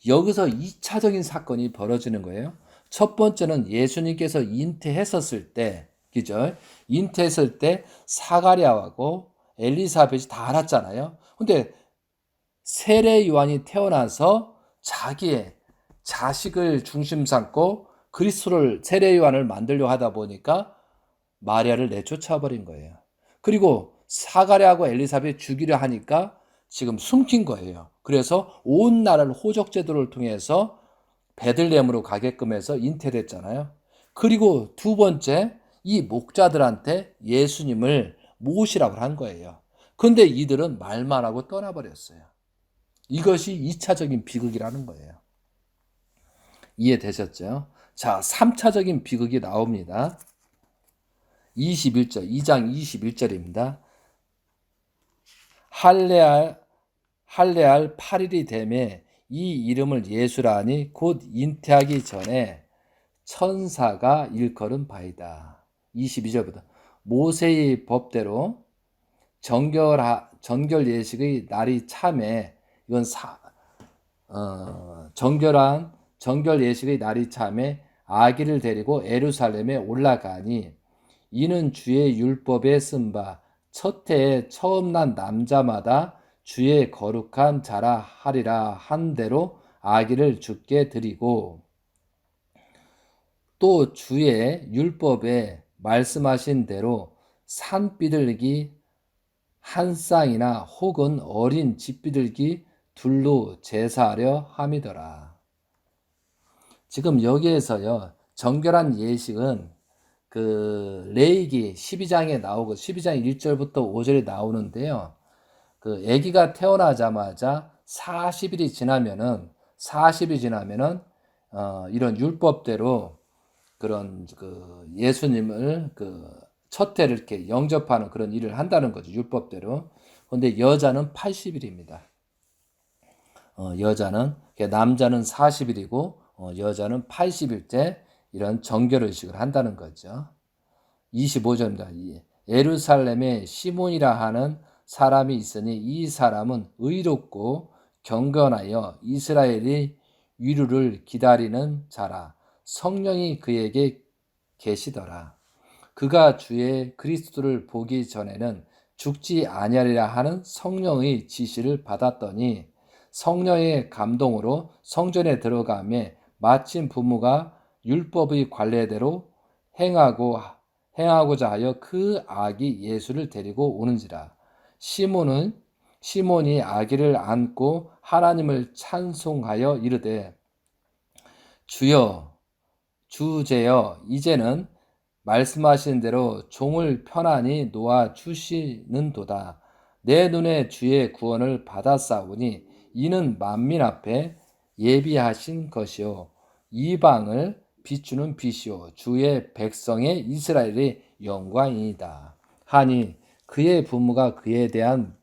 여기서 2차적인 사건이 벌어지는 거예요. 첫 번째는 예수님께서 잉태했었을 때, 그죠? 잉태했을 때 사가랴하고 엘리사벳이 다 알았잖아요. 근데 세례 요한이 태어나서 자기의 자식을 중심 삼고 그리스도를 세례 요한을 만들려고 하다 보니까 마리아를 내쫓아 버린 거예요. 그리고 사가랴하고 엘리사벳 죽이려 하니까 지금 숨긴 거예요. 그래서 온 나라를 호적 제도를 통해서 베들레헴으로 가게끔 해서 잉태됐잖아요. 그리고 두 번째, 이 목자들한테 예수님을 모시라고 한 거예요. 근데 이들은 말만 하고 떠나버렸어요. 이것이 2차적인 비극이라는 거예요. 이해되셨죠? 자, 3차적인 비극이 나옵니다. 21절, 2장 21절입니다. 할례할 8일이 되매 이 이름을 예수라 하니 곧 잉태하기 전에 천사가 일컬은 바이다. 22절부터 모세의 법대로 정결 예식의 날이 참에 이건 정결 예식의 날이 참에 아기를 데리고 예루살렘에 올라가니 이는 주의 율법에 쓴 바 첫 해에 처음 난 남자마다 주의 거룩한 자라 하리라 한 대로 아기를 주께 드리고 또 주의 율법에 말씀하신 대로 산비둘기 한 쌍이나 혹은 어린 집비둘기 둘로 제사하려 함이더라. 지금 여기에서요, 정결한 예식은 그 레위기 12장에 나오고 12장 1절부터 5절에 나오는데요. 그 아기가 태어나자마자 40일이 지나면은 이런 율법대로 그런 그 예수님을 그 첫 해를 이렇게 영접하는 그런 일을 한다는 거죠. 율법대로. 근데 여자는 80일입니다. 남자는 40일이고 여자는 80일째 이런 정결의식을 한다는 거죠. 25절입니다. 예루살렘에 시몬이라 하는 사람이 있으니 이 사람은 의롭고 경건하여 이스라엘이 위로를 기다리는 자라. 성령이 그에게 계시더라. 그가 주의 그리스도를 보기 전에는 죽지 아니하리라 하는 성령의 지시를 받았더니 성령의 감동으로 성전에 들어가며 마침 부모가 율법의 관례대로 행하고자 하여 그 아기 예수를 데리고 오는지라. 시몬이 아기를 안고 하나님을 찬송하여 이르되 주여 주제여 이제는 말씀하신 대로 종을 편안히 놓아 주시는도다. 내 눈에 주의 구원을 받았사오니 이는 만민 앞에 예비하신 것이요 이방을 비추는 빛이요 주의 백성의 이스라엘의 영광이다. 하니 그의 부모가 그에 대한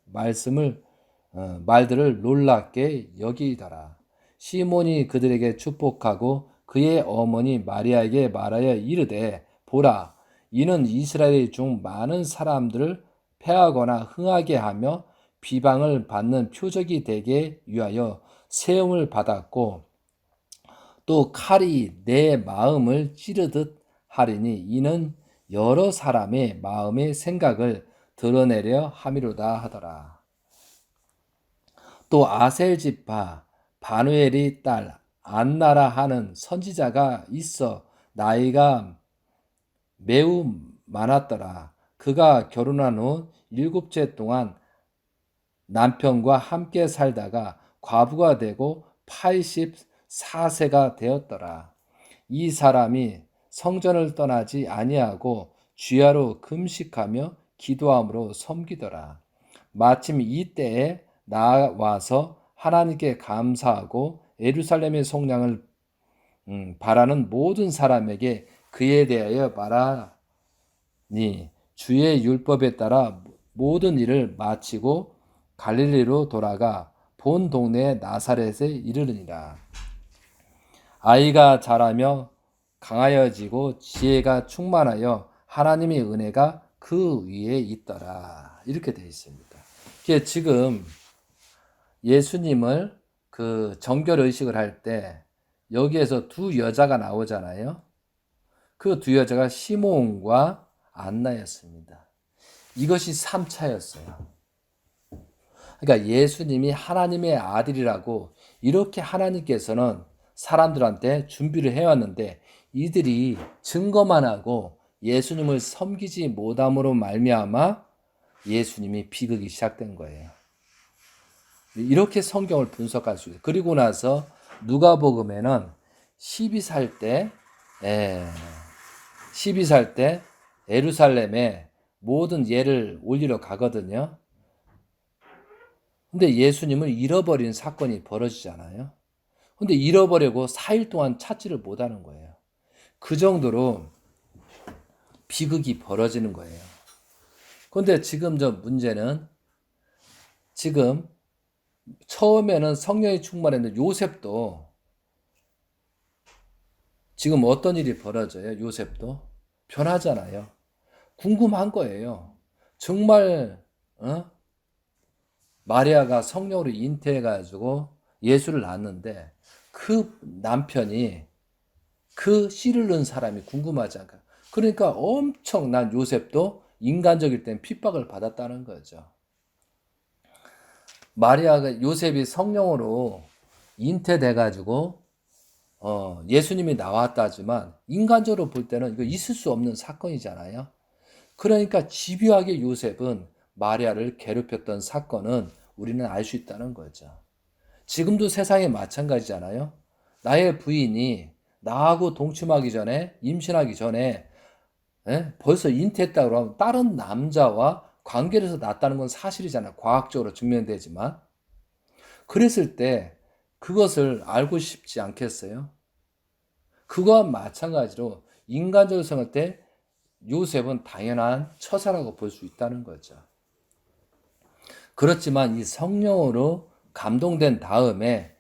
말들을 놀랍게 여기더라. 시몬이 그들에게 축복하고 그의 어머니 마리아에게 말하여 이르되 보라, 이는 이스라엘 중 많은 사람들을 패하거나 흥하게 하며 비방을 받는 표적이 되게 위하여 세움을 받았고 또 칼이 내 마음을 찌르듯 하리니 이는 여러 사람의 마음의 생각을 드러내려 함이로다 하더라. 또 아셀 지파 바누엘의 딸 안나라 하는 선지자가 있어 나이가 매우 많았더라. 그가 결혼한 후 7째 동안 남편과 함께 살다가 과부가 되고 84세가 되었더라. 이 사람이 성전을 떠나지 아니하고 주야로 금식하며 기도함으로 섬기더라. 마침 이때에 나와서 하나님께 감사하고 예루살렘의 속량을 바라는 모든 사람에게 그에 대하여 말하니 주의 율법에 따라 모든 일을 마치고 갈릴리로 돌아가 본 동네 나사렛에 이르르니라. 아이가 자라며 강하여지고 지혜가 충만하여 하나님의 은혜가 그 위에 있더라. 이렇게 되어 있습니다. 지금 예수님을 그 정결 의식을 할 때 여기에서 두 여자가 나오잖아요. 그 두 여자가 시몬과 안나였습니다. 이것이 3차였어요. 그러니까 예수님이 하나님의 아들이라고 이렇게 하나님께서는 사람들한테 준비를 해왔는데 이들이 증거만 하고 예수님을 섬기지 못함으로 말미암아 예수님이 비극이 시작된 거예요. 이렇게 성경을 분석할 수 있어요. 그리고 나서 누가복음에는 12살 때 예루살렘에 모든 예를 올리러 가거든요. 근데 예수님을 잃어버린 사건이 벌어지잖아요. 근데 잃어버리고 4일 동안 찾지를 못하는 거예요. 그 정도로 비극이 벌어지는 거예요. 그런데 지금 저 문제는 지금 처음에는 성령이 충만했는데 요셉도 지금 어떤 일이 벌어져요? 요셉도 변하잖아요. 궁금한 거예요. 정말 마리아가 성령으로 잉태해가지고 예수를 낳았는데 그 남편이 그 씨를 낳은 사람이 궁금하지 않을까. 그러니까 엄청난 요셉도 인간적일 땐 핍박을 받았다는 거죠. 마리아가 요셉이 성령으로 잉태돼가지고 예수님이 나왔다지만 인간적으로 볼 때는 이거 있을 수 없는 사건이잖아요. 그러니까 집요하게 요셉은 마리아를 괴롭혔던 사건은 우리는 알 수 있다는 거죠. 지금도 세상에 마찬가지잖아요. 나의 부인이 나하고 동침하기 전에 임신하기 전에 벌써 잉태했다고 하면 다른 남자와 관계를 해서 낳았다는 건 사실이잖아요. 과학적으로 증명되지만. 그랬을 때 그것을 알고 싶지 않겠어요? 그거와 마찬가지로 인간적으로 생각할 때 요셉은 당연한 처사라고 볼 수 있다는 거죠. 그렇지만 이 성령으로 감동된 다음에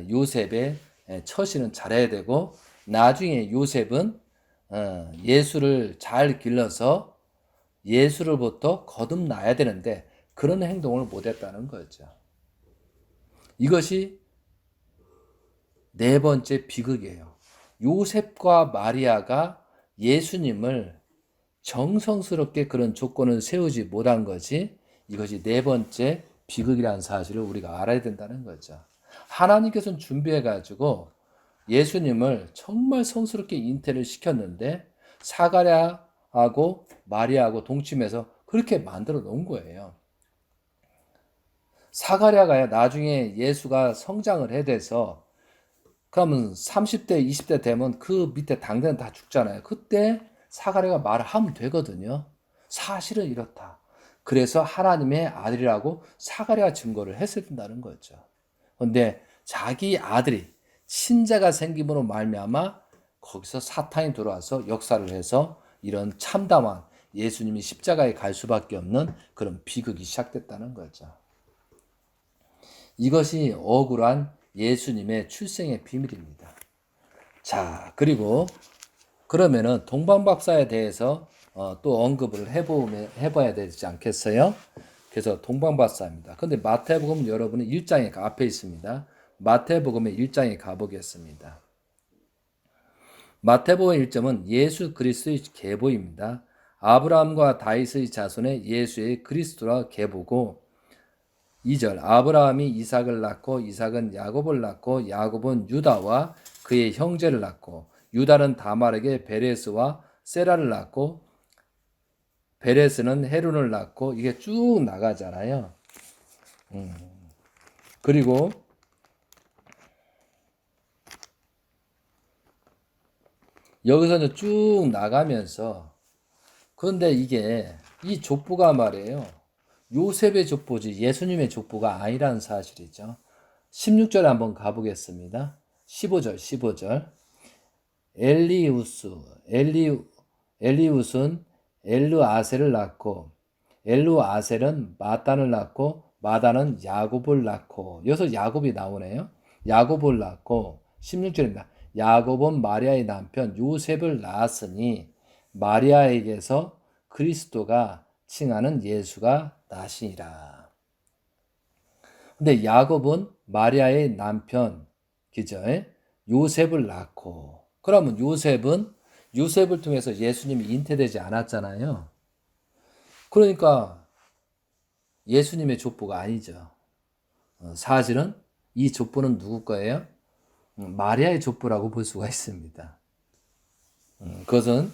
요셉의 처신은 잘해야 되고 나중에 요셉은 예수를 잘 길러서 예수로부터 거듭나야 되는데 그런 행동을 못했다는 거죠. 이것이 네 번째 비극이에요. 요셉과 마리아가 예수님을 정성스럽게 그런 조건을 세우지 못한 것이 이것이 네 번째 비극이라는 사실을 우리가 알아야 된다는 거죠. 하나님께서는 준비해가지고 예수님을 정말 성스럽게 잉태를 시켰는데 사가랴하고 마리아하고 동침해서 그렇게 만들어 놓은 거예요. 사가랴가 나중에 예수가 성장을 해대서 그러면 30대, 20대 되면 그 밑에 당대는 다 죽잖아요. 그때 사가랴가 말을 하면 되거든요. 사실은 이렇다. 그래서 하나님의 아들이라고 사가랴가 증거를 했어야 된다는 거죠. 그런데 자기 아들이 신자가 생김으로 말미암아 거기서 사탄이 들어와서 역사를 해서 이런 참담한 예수님이 십자가에 갈 수밖에 없는 그런 비극이 시작됐다는 거죠. 이것이 억울한 예수님의 출생의 비밀입니다. 자, 그리고 그러면은 동방박사에 대해서 또 언급을 해봐야 되지 않겠어요? 그래서 동방박사입니다. 근데 마태복음 여러분은 1장에 앞에 있습니다. 마태복음의 1장에 가보겠습니다. 마태복음 1점은 예수 그리스도의 계보입니다. 아브라함과 다윗의 자손의 예수의 그리스도라 계보고 2절 아브라함이 이삭을 낳고 이삭은 야곱을 낳고 야곱은 유다와 그의 형제를 낳고 유다는 다말에게 베레스와 세라를 낳고 베레스는 헤론을 낳고 이게 쭉 나가잖아요. 그리고 여기서 이제 쭉 나가면서 그런데 이게 이 족보가 말이에요. 요셉의 족보지 예수님의 족보가 아니라는 사실이죠. 16절에 한번 가보겠습니다. 15절. 엘리우스는 엘르아셀을 낳고 엘르아셀은 마단을 낳고 마단은 야곱을 낳고 여기서 야곱이 나오네요. 야곱을 낳고 16절입니다. 야곱은 마리아의 남편 요셉을 낳았으니 마리아에게서 그리스도가 칭하는 예수가 나시니라. 근데 야곱은 마리아의 남편, 그죠? 요셉을 낳고, 그러면 요셉을 통해서 예수님이 잉태되지 않았잖아요. 그러니까 예수님의 족보가 아니죠. 사실은 이 족보는 누구 거예요? 마리아의 족보라고 볼 수가 있습니다. 그것은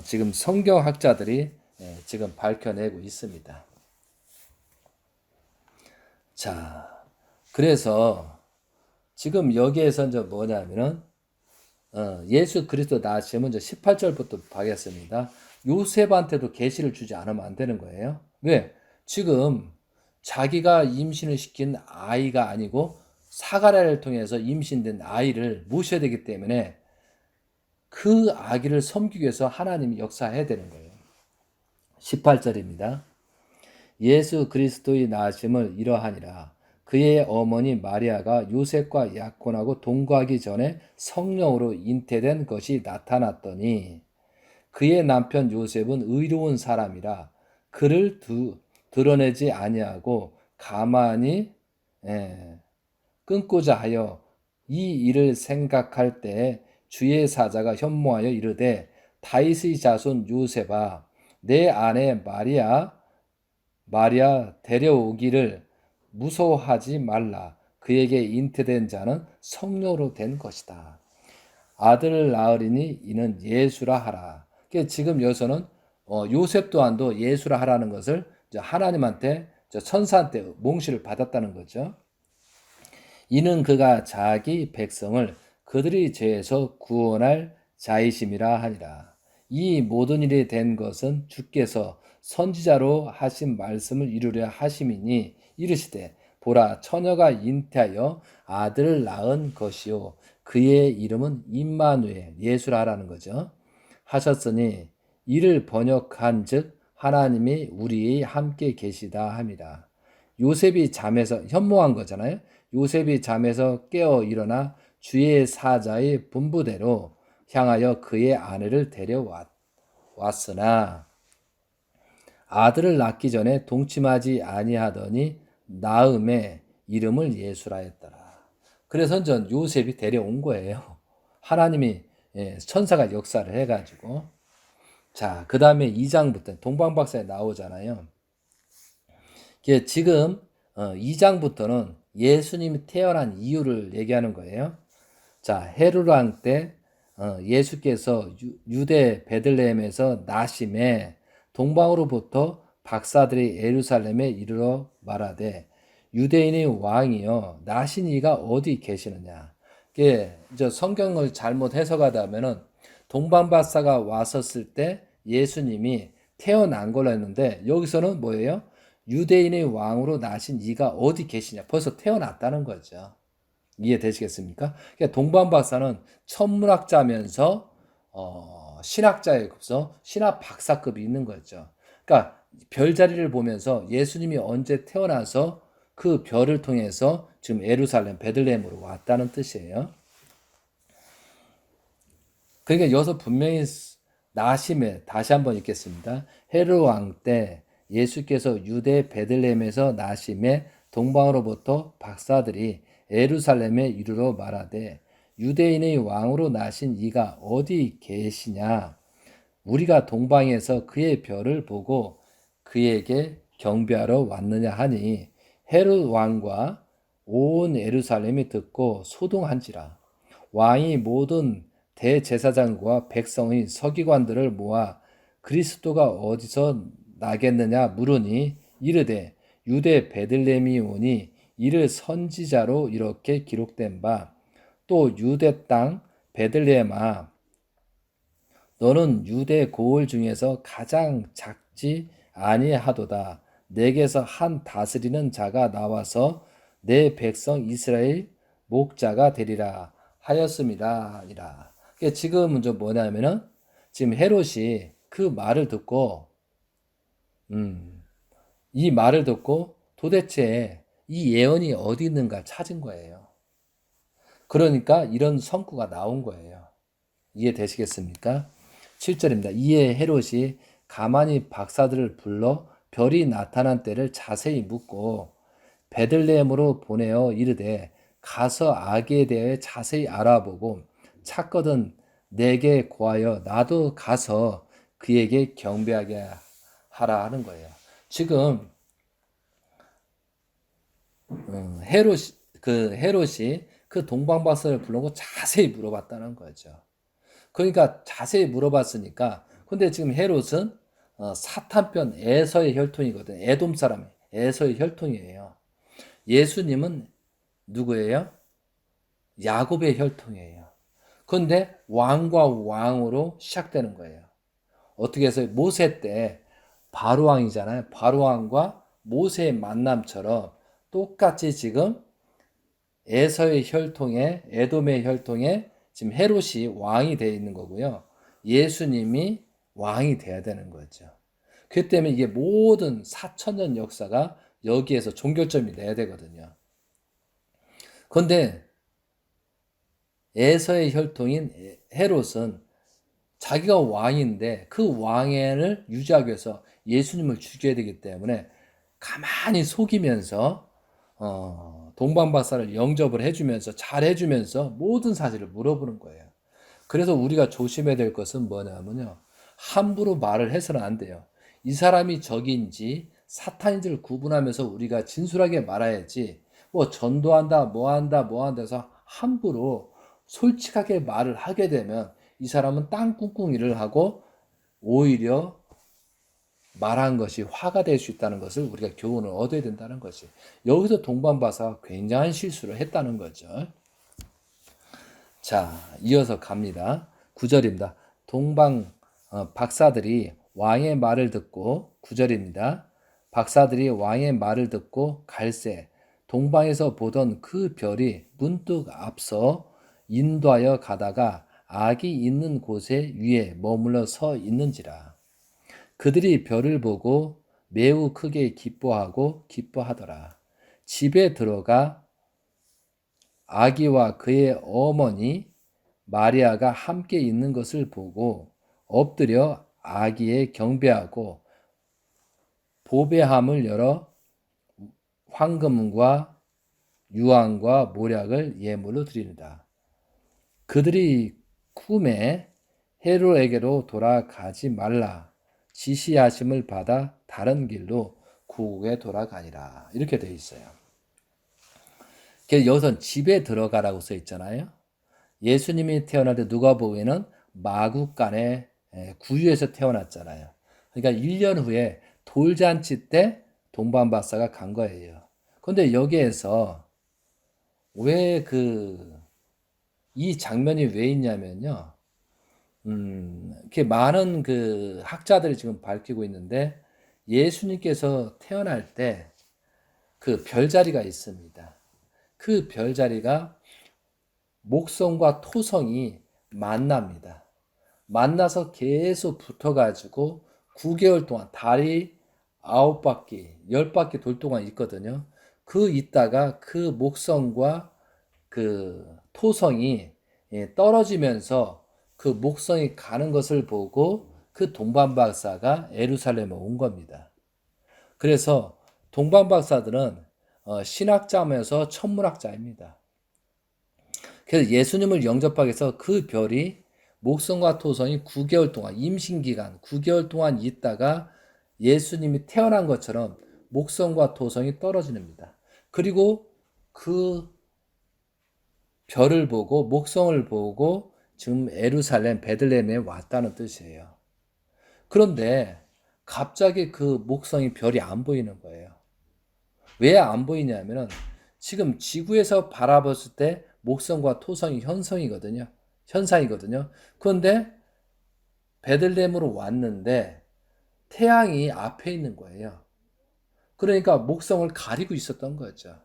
지금 성경학자들이 지금 밝혀내고 있습니다. 자, 그래서 지금 여기에서 이제 뭐냐면은 예수 그리스도 나시면 이제 18절부터 가겠습니다. 요셉한테도 계시를 주지 않으면 안 되는 거예요. 왜? 지금 자기가 임신을 시킨 아이가 아니고 사가랴를 통해서 임신된 아이를 모셔야 되기 때문에 그 아기를 섬기기 위해서 하나님이 역사해야 되는 거예요. 18절입니다. 예수 그리스도의 나심을 이러하니라. 그의 어머니 마리아가 요셉과 약혼하고 동거하기 전에 성령으로 잉태된 것이 나타났더니 그의 남편 요셉은 의로운 사람이라 그를 드러내지 아니하고 가만히 끊고자 하여 이 일을 생각할 때 주의 사자가 현모하여 이르되 다윗의 자손 요셉아 내 아내 마리아 데려오기를 무서워하지 말라. 그에게 잉태된 자는 성령으로 된 것이다. 아들을 낳으리니 이는 예수라 하라. 지금 여기서는 요셉 또한도 예수라 하라는 것을 하나님한테 천사한테 몽시를 받았다는 거죠. 이는 그가 자기 백성을 그들의 죄에서 구원할 자이심이라 하니라. 이 모든 일이 된 것은 주께서 선지자로 하신 말씀을 이루려 하심이니 이르시되 보라 처녀가 잉태하여 아들을 낳은 것이요 그의 이름은 임마누엘 예수라 하라는 거죠. 하셨으니 이를 번역한즉 하나님이 우리의 함께 계시다 함이라. 요셉이 잠에서 현모한 거잖아요. 요셉이 잠에서 깨어 일어나 주의 사자의 분부대로 향하여 그의 아내를 데려왔으나 아들을 낳기 전에 동침하지 아니하더니 낳음에 이름을 예수라 했더라. 그래서 전 요셉이 데려온 거예요. 하나님이 천사가 역사를 해가지고. 자, 그 다음에 2장부터 동방박사에 나오잖아요. 지금 2장부터는 예수님이 태어난 이유를 얘기하는 거예요. 자, 헤롯 왕 때 예수께서 유대 베들레헴에서 나심에 동방으로부터 박사들이 예루살렘에 이르러 말하되 유대인의 왕이여 나신 이가 어디 계시느냐. 저 성경을 잘못 해석하다면은 동방 박사가 왔었을 때 예수님이 태어난 걸로 했는데 여기서는 뭐예요? 유대인의 왕으로 나신 이가 어디 계시냐. 벌써 태어났다는 거죠. 이해되시겠습니까? 그러니까 동방 박사는 천문학자면서 신학자에서 신학 박사급이 있는 거죠. 그러니까 별자리를 보면서 예수님이 언제 태어나서 그 별을 통해서 지금 예루살렘 베들레헴으로 왔다는 뜻이에요. 그러니까 여기서 분명히 나심에 다시 한번 읽겠습니다. 헤롯 왕 때 예수께서 유대 베들레헴에서 나심에 동방으로부터 박사들이 예루살렘에 이르러 말하되 유대인의 왕으로 나신 이가 어디 계시냐. 우리가 동방에서 그의 별을 보고 그에게 경배하러 왔느냐 하니 헤롯 왕과 온 예루살렘이 듣고 소동한지라. 왕이 모든 대제사장과 백성의 서기관들을 모아 그리스도가 어디서 나겠느냐 물으니 이르되 유대 베들레헴이 오니 이를 선지자로 이렇게 기록된 바 또 유대 땅 베들레헴아 너는 유대 고을 중에서 가장 작지 아니하도다. 내게서 한 다스리는 자가 나와서 내 백성 이스라엘 목자가 되리라 하였습니다. 지금 좀 뭐냐면은 지금 헤롯이 그 말을 듣고 이 말을 듣고 도대체 이 예언이 어디 있는가 찾은 거예요. 그러니까 이런 성구가 나온 거예요. 이해되시겠습니까? 7절입니다. 이에 헤롯이 가만히 박사들을 불러 별이 나타난 때를 자세히 묻고 베들레헴으로 보내어 이르되 가서 아기에 대해 자세히 알아보고 찾거든 내게 고하여 나도 가서 그에게 경배하게 하라 하는 거예요. 지금 헤롯이 그 동방박사를 불러고 자세히 물어봤다는 거죠. 그러니까 자세히 물어봤으니까, 근데 지금 헤롯은 사탄편 에서의 혈통이거든. 에돔 사람 에서의 혈통이에요. 예수님은 누구예요? 야곱의 혈통이에요. 그런데 왕과 왕으로 시작되는 거예요. 어떻게 해서 모세 때 바로왕이잖아요. 바로왕과 모세의 만남처럼 똑같이 지금 에서의 혈통에, 에돔의 혈통에 지금 헤롯이 왕이 되어 있는 거고요. 예수님이 왕이 돼야 되는 거죠. 그 때문에 이게 모든 4,000년 역사가 여기에서 종결점이 돼야 되거든요. 그런데 에서의 혈통인 헤롯은 자기가 왕인데 그 왕위를 유지하기 위해서 예수님을 죽여야 되기 때문에 가만히 속이면서 동방박사를 영접을 해주면서 잘 해주면서 모든 사실을 물어보는 거예요. 그래서 우리가 조심해야 될 것은 뭐냐면요, 함부로 말을 해서는 안 돼요. 이 사람이 적인지 사탄인지를 구분하면서 우리가 진솔하게 말해야지, 뭐 전도한다 뭐한다 해서 함부로 솔직하게 말을 하게 되면 이 사람은 땅꿍꿍 일을 하고 오히려 말한 것이 화가 될 수 있다는 것을 우리가 교훈을 얻어야 된다는 것이, 여기서 동방박사가 굉장한 실수를 했다는 거죠. 자, 이어서 갑니다. 9절입니다. 박사들이 왕의 말을 듣고, 9절입니다. 박사들이 왕의 말을 듣고 갈새 동방에서 보던 그 별이 문득 앞서 인도하여 가다가 악이 있는 곳에 위에 머물러 서 있는지라. 그들이 별을 보고 매우 크게 기뻐하더라. 집에 들어가 아기와 그의 어머니 마리아가 함께 있는 것을 보고 엎드려 아기에 경배하고 보배함을 열어 황금과 유황과 모략을 예물로 드린다. 그들이 꿈에 헤롯에게로 돌아가지 말라 지시하심을 받아 다른 길로 고국에 돌아가니라. 이렇게 되어 있어요. 여기서 집에 들어가라고 써 있잖아요. 예수님이 태어날 때 누가복음에는 마구간의 구유에서 태어났잖아요. 그러니까 1년 후에 돌잔치 때 동방박사가 간 거예요. 그런데 여기에서 왜 이 장면이 왜 있냐면요. 이렇게 많은 학자들이 지금 밝히고 있는데, 예수님께서 태어날 때 그 별자리가 있습니다. 그 별자리가 목성과 토성이 만납니다. 만나서 계속 붙어가지고 9개월 동안 달이 9바퀴, 10바퀴 돌 동안 있거든요. 있다가 그 목성과 토성이 떨어지면서 그 목성이 가는 것을 보고 그 동방박사가 예루살렘에 온 겁니다. 그래서 동방박사들은 신학자면서 천문학자입니다. 그래서 예수님을 영접하기 위해서 그 별이 목성과 토성이 9개월 동안, 임신기간 9개월 동안 있다가 예수님이 태어난 것처럼 목성과 토성이 떨어집니다. 그리고 그 별을 보고 목성을 보고 지금 예루살렘 베들레헴에 왔다는 뜻이에요. 그런데 갑자기 그 목성이 별이 안 보이는 거예요. 왜 안 보이냐면은 지금 지구에서 바라봤을 때 목성과 토성이 현상이거든요. 그런데 베들레헴으로 왔는데 태양이 앞에 있는 거예요. 그러니까 목성을 가리고 있었던 거죠.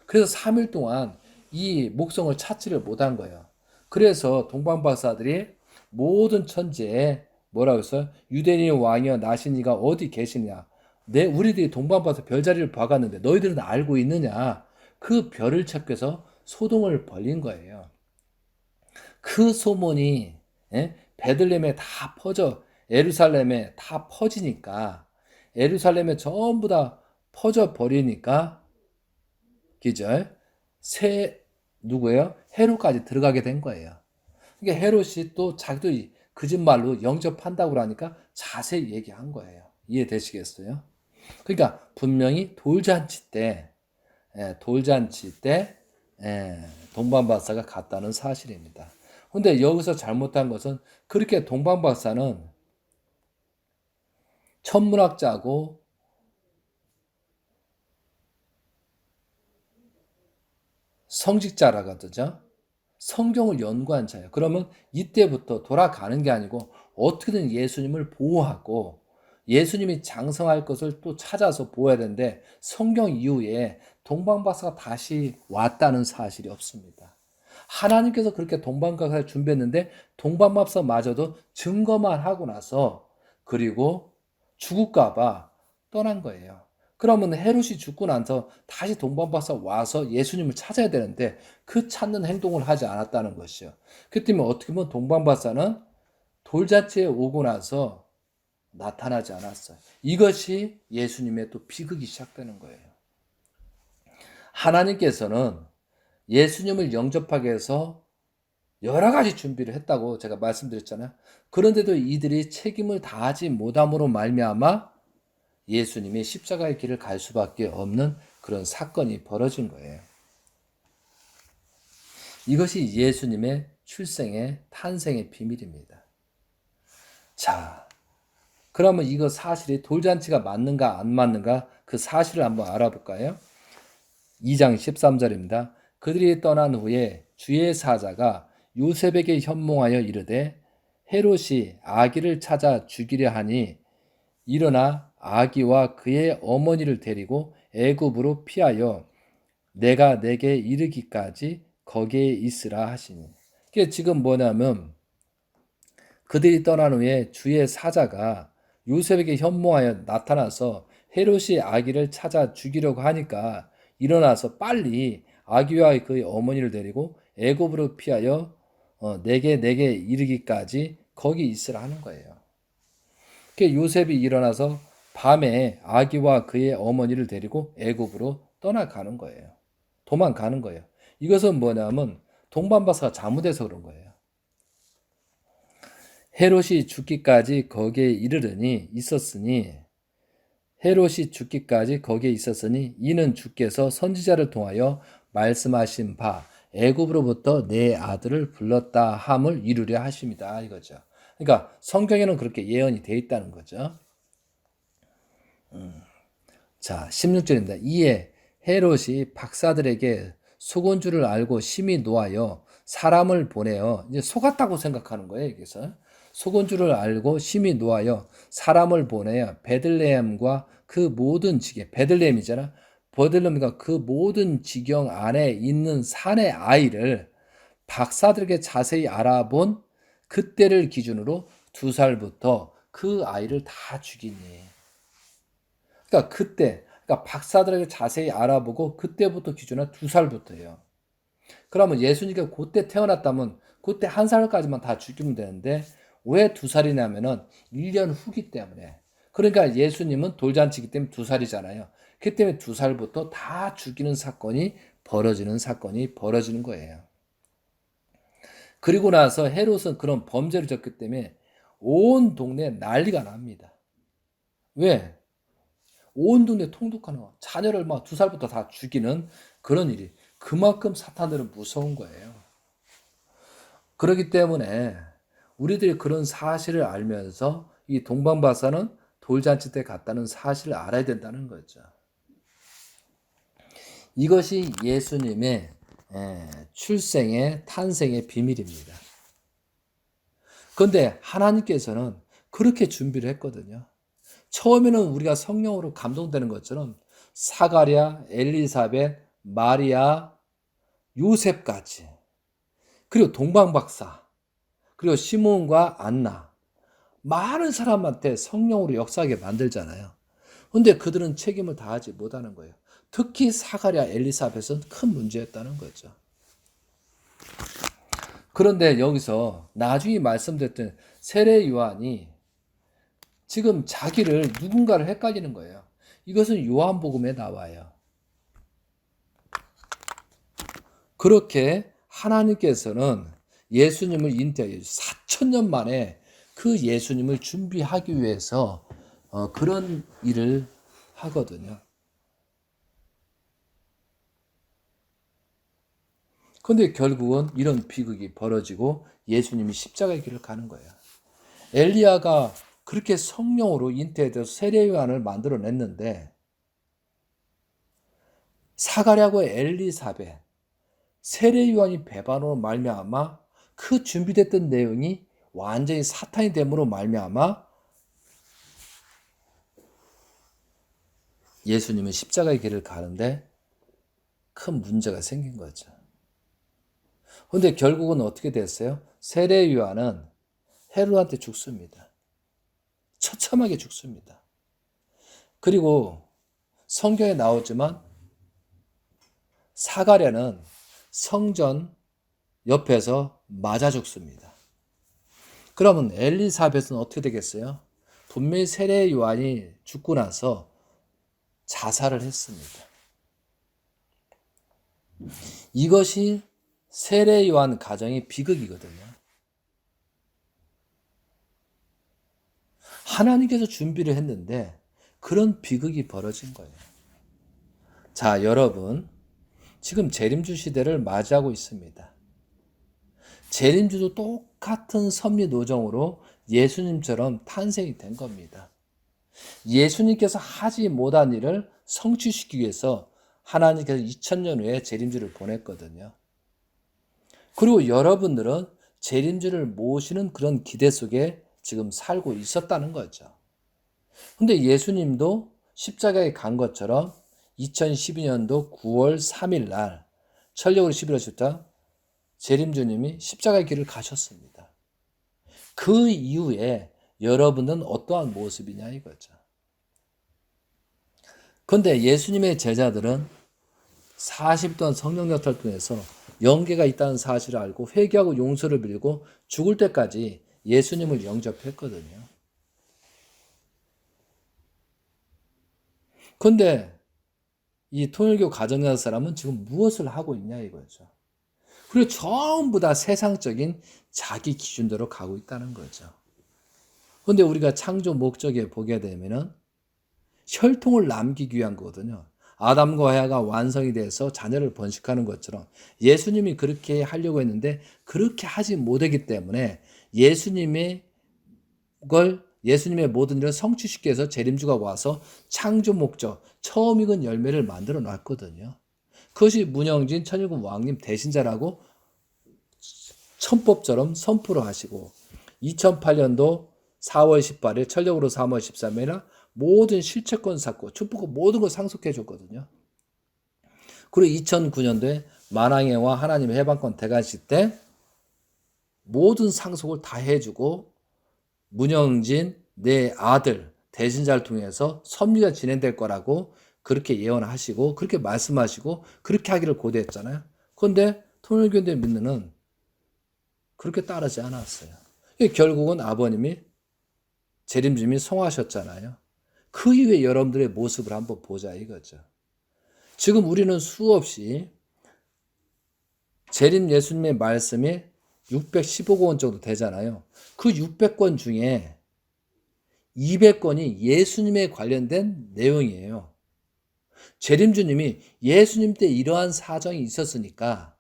그래서 3일 동안 이 목성을 찾지를 못한 거예요. 그래서 동방박사들이 모든 천지에 뭐라고 했어요? 유대인의 왕이여 나신 이가 어디 계시냐? 우리들이 동방박사 별자리를 봐갔는데 너희들은 알고 있느냐? 그 별을 찾기 위해서 소동을 벌인 거예요. 그 소문이 베들레헴에 다 퍼져 예루살렘에 다 퍼지니까 예루살렘에 전부 다 퍼져 버리니까 기절 새 누구예요? 헤롯까지 들어가게 된 거예요. 그러니까 헤롯이 또 자기도 거짓말로 영접한다고 그러니까 자세히 얘기한 거예요. 이해되시겠어요? 그러니까 분명히 돌잔치 때 동방박사가 갔다는 사실입니다. 근데 여기서 잘못한 것은 그렇게 동방박사는 천문학자고 성직자라거든요. 성경을 연구한 자예요. 그러면 이때부터 돌아가는 게 아니고 어떻게든 예수님을 보호하고 예수님이 장성할 것을 또 찾아서 보호해야 되는데 성경 이후에 동방박사가 다시 왔다는 사실이 없습니다. 하나님께서 그렇게 동방박사를 준비했는데 동방박사마저도 증거만 하고 나서 그리고 죽을까 봐 떠난 거예요. 그러면 헤롯이 죽고 나서 다시 동방박사 와서 예수님을 찾아야 되는데 그 찾는 행동을 하지 않았다는 것이요. 그 때문에 어떻게 보면 동방박사는 돌잔치에 오고 나서 나타나지 않았어요. 이것이 예수님의 또 비극이 시작되는 거예요. 하나님께서는 예수님을 영접하게 해서 여러 가지 준비를 했다고 제가 말씀드렸잖아요. 그런데도 이들이 책임을 다하지 못함으로 말미암아 예수님이 십자가의 길을 갈 수밖에 없는 그런 사건이 벌어진 거예요. 이것이 예수님의 출생의 탄생의 비밀입니다. 자, 그러면 이거 사실이 돌잔치가 맞는가 안 맞는가 그 사실을 한번 알아볼까요? 2장 13절입니다. 그들이 떠난 후에 주의 사자가 요셉에게 현몽하여 이르되 헤롯이 아기를 찾아 죽이려 하니 일어나 아기와 그의 어머니를 데리고 애굽으로 피하여 내가 내게 이르기까지 거기에 있으라 하시니. 이게 지금 뭐냐면 그들이 떠난 후에 주의 사자가 요셉에게 현몽하여 나타나서 헤롯이 아기를 찾아 죽이려고 하니까 일어나서 빨리 아기와 그의 어머니를 데리고 애굽으로 피하여 내게 이르기까지 거기 있으라 하는 거예요. 요셉이 일어나서 밤에 아기와 그의 어머니를 데리고 애굽으로 떠나가는 거예요. 도망가는 거예요. 이것은 뭐냐면 동방박사가 잘못해서 그런 거예요. 헤롯이 죽기까지 거기에 있었으니 이는 주께서 선지자를 통하여 말씀하신 바 애굽으로부터 내 아들을 불렀다 함을 이루려 하십니다. 이거죠. 그러니까 성경에는 그렇게 예언이 되어 있다는 거죠. 자, 16절입니다. 이에 헤롯이 박사들에게 속은 줄을 알고 심히 노하여 사람을 보내어 이제 속았다고 생각하는 거예요. 여기서 속은 줄을 알고 심히 노하여 사람을 보내어 베들레헴과 그 모든 지경, 베들레헴이잖아. 베들레헴과 그 모든 지경 안에 있는 산의 아이를 박사들에게 자세히 알아본 그때를 기준으로 2살부터 그 아이를 다 죽이니. 그러니까 그러니까 박사들에게 자세히 알아보고 그때부터 기준은 2살부터예요. 그러면 예수님이 그때 태어났다면 그때 1살까지만 다 죽이면 되는데 왜 2살이냐면은 1년 후기 때문에. 그러니까 예수님은 돌잔치기 때문에 2살이잖아요. 그 때문에 2살부터 다 죽이는 사건이 벌어지는 거예요. 그리고 나서 헤롯은 그런 범죄를 졌기 때문에 온 동네에 난리가 납니다. 왜? 온 동네 통독하는 거. 자녀를 막 2살부터 다 죽이는 그런 일이. 그만큼 사탄들은 무서운 거예요. 그렇기 때문에 우리들이 그런 사실을 알면서 이 동방박사는 돌잔치 때 갔다는 사실을 알아야 된다는 거죠. 이것이 예수님의 출생의 탄생의 비밀입니다. 그런데 하나님께서는 그렇게 준비를 했거든요. 처음에는 우리가 성령으로 감동되는 것처럼 사가랴, 엘리사벳, 마리아, 요셉까지 그리고 동방박사 그리고 시몬과 안나 많은 사람한테 성령으로 역사하게 만들잖아요. 그런데 그들은 책임을 다하지 못하는 거예요. 특히 사가랴, 엘리사벳은 큰 문제였다는 거죠. 그런데 여기서 나중에 말씀드렸던 세례 요한이 지금 자기를 누군가를 헷갈리는 거예요. 이것은 요한복음에 나와요. 그렇게 하나님께서는 예수님을 잉태하여 4,000년 만에 그 예수님을 준비하기 위해서 그런 일을 하거든요. 그런데 결국은 이런 비극이 벌어지고 예수님이 십자가의 길을 가는 거예요. 엘리야가 그렇게 성령으로 잉태돼서 세례 요한을 만들어냈는데 사가랴고 엘리사벳 세례 요한이 배반으로 말미암아 그 준비됐던 내용이 완전히 사탄이 됨으로 말미암아 예수님은 십자가의 길을 가는데 큰 문제가 생긴 거죠. 그런데 결국은 어떻게 됐어요? 세례 요한은 헤롯한테 죽습니다. 처참하게 죽습니다. 그리고 성경에 나오지만 사가랴는 성전 옆에서 맞아 죽습니다. 그러면 엘리사벳은 어떻게 되겠어요? 분명히 세례 요한이 죽고 나서 자살을 했습니다. 이것이 세례 요한 가정의 비극이거든요. 하나님께서 준비를 했는데 그런 비극이 벌어진 거예요. 자, 여러분, 지금 재림주 시대를 맞이하고 있습니다. 재림주도 똑같은 섭리 노정으로 예수님처럼 탄생이 된 겁니다. 예수님께서 하지 못한 일을 성취시키기 위해서 하나님께서 2000년 후에 재림주를 보냈거든요. 그리고 여러분들은 재림주를 모시는 그런 기대 속에 지금 살고 있었다는 거죠. 근데 예수님도 십자가에 간 것처럼 2012년도 9월 3일 날 천력으로 11월 십자 재림주님이 십자가의 길을 가셨습니다. 그 이후에 여러분은 어떠한 모습이냐 이거죠. 그런데 예수님의 제자들은 40일 동안 성령 역사를 통해서 영계가 있다는 사실을 알고 회개하고 용서를 빌고 죽을 때까지 예수님을 영접했거든요. 그런데 이 통일교 가정연합 사람은 지금 무엇을 하고 있냐 이거죠. 그리고 전부 다 세상적인 자기 기준대로 가고 있다는 거죠. 그런데 우리가 창조 목적에 보게 되면은 혈통을 남기기 위한 거거든요. 아담과 하와가 완성이 돼서 자녀를 번식하는 것처럼 예수님이 그렇게 하려고 했는데 그렇게 하지 못하기 때문에 예수님의 모든 일을 성취시키기 위해서 재림주가 와서 창조 목적, 처음 익은 열매를 만들어 놨거든요. 그것이 문영진 천일국 왕님 대신자라고 천법처럼 선포를 하시고 2008년도 4월 18일 천력으로 3월 13일이나 모든 실체권 사건, 축복권 모든 걸 상속해 줬거든요. 그리고 2009년도에 만왕의와 하나님의 해방권 대관식 때 모든 상속을 다 해주고 문영진 내 아들 대신자를 통해서 섭리가 진행될 거라고 그렇게 예언하시고 그렇게 말씀하시고 그렇게 하기를 고대했잖아요. 그런데 통일교인들 믿는 그렇게 따르지 않았어요. 결국은 아버님이 재림주님이 성하셨잖아요. 그 이후에 여러분들의 모습을 한번 보자 이거죠. 지금 우리는 수없이 재림 예수님의 말씀이 615권 정도 되잖아요. 그 600권 중에 200권이 예수님에 관련된 내용이에요. 재림주님이 예수님 때 이러한 사정이 있었으니까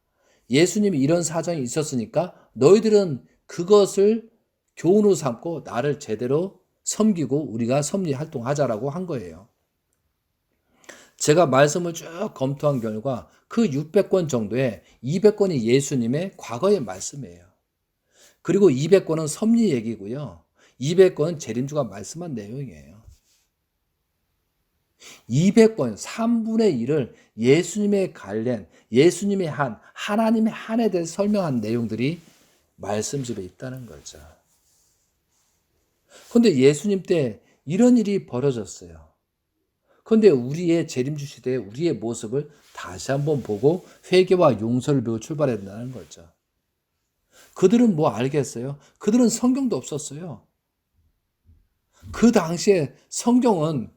예수님이 이런 사정이 있었으니까 너희들은 그것을 교훈으로 삼고 나를 제대로 섬기고 우리가 섭리 활동하자라고 한 거예요. 제가 말씀을 쭉 검토한 결과 그 600권 정도에 200권이 예수님의 과거의 말씀이에요. 그리고 200권은 섭리 얘기고요. 200권은 재림주가 말씀한 내용이에요. 200권, 3분의 1을 예수님의 관련, 예수님의 한, 하나님의 한에 대해서 설명한 내용들이 말씀집에 있다는 거죠. 그런데 예수님 때 이런 일이 벌어졌어요. 그런데 우리의 재림주 시대에 우리의 모습을 다시 한번 보고 회개와 용서를 배우고 출발해야 된다는 거죠. 그들은 뭐 알겠어요? 그들은 성경도 없었어요. 그 당시에 성경은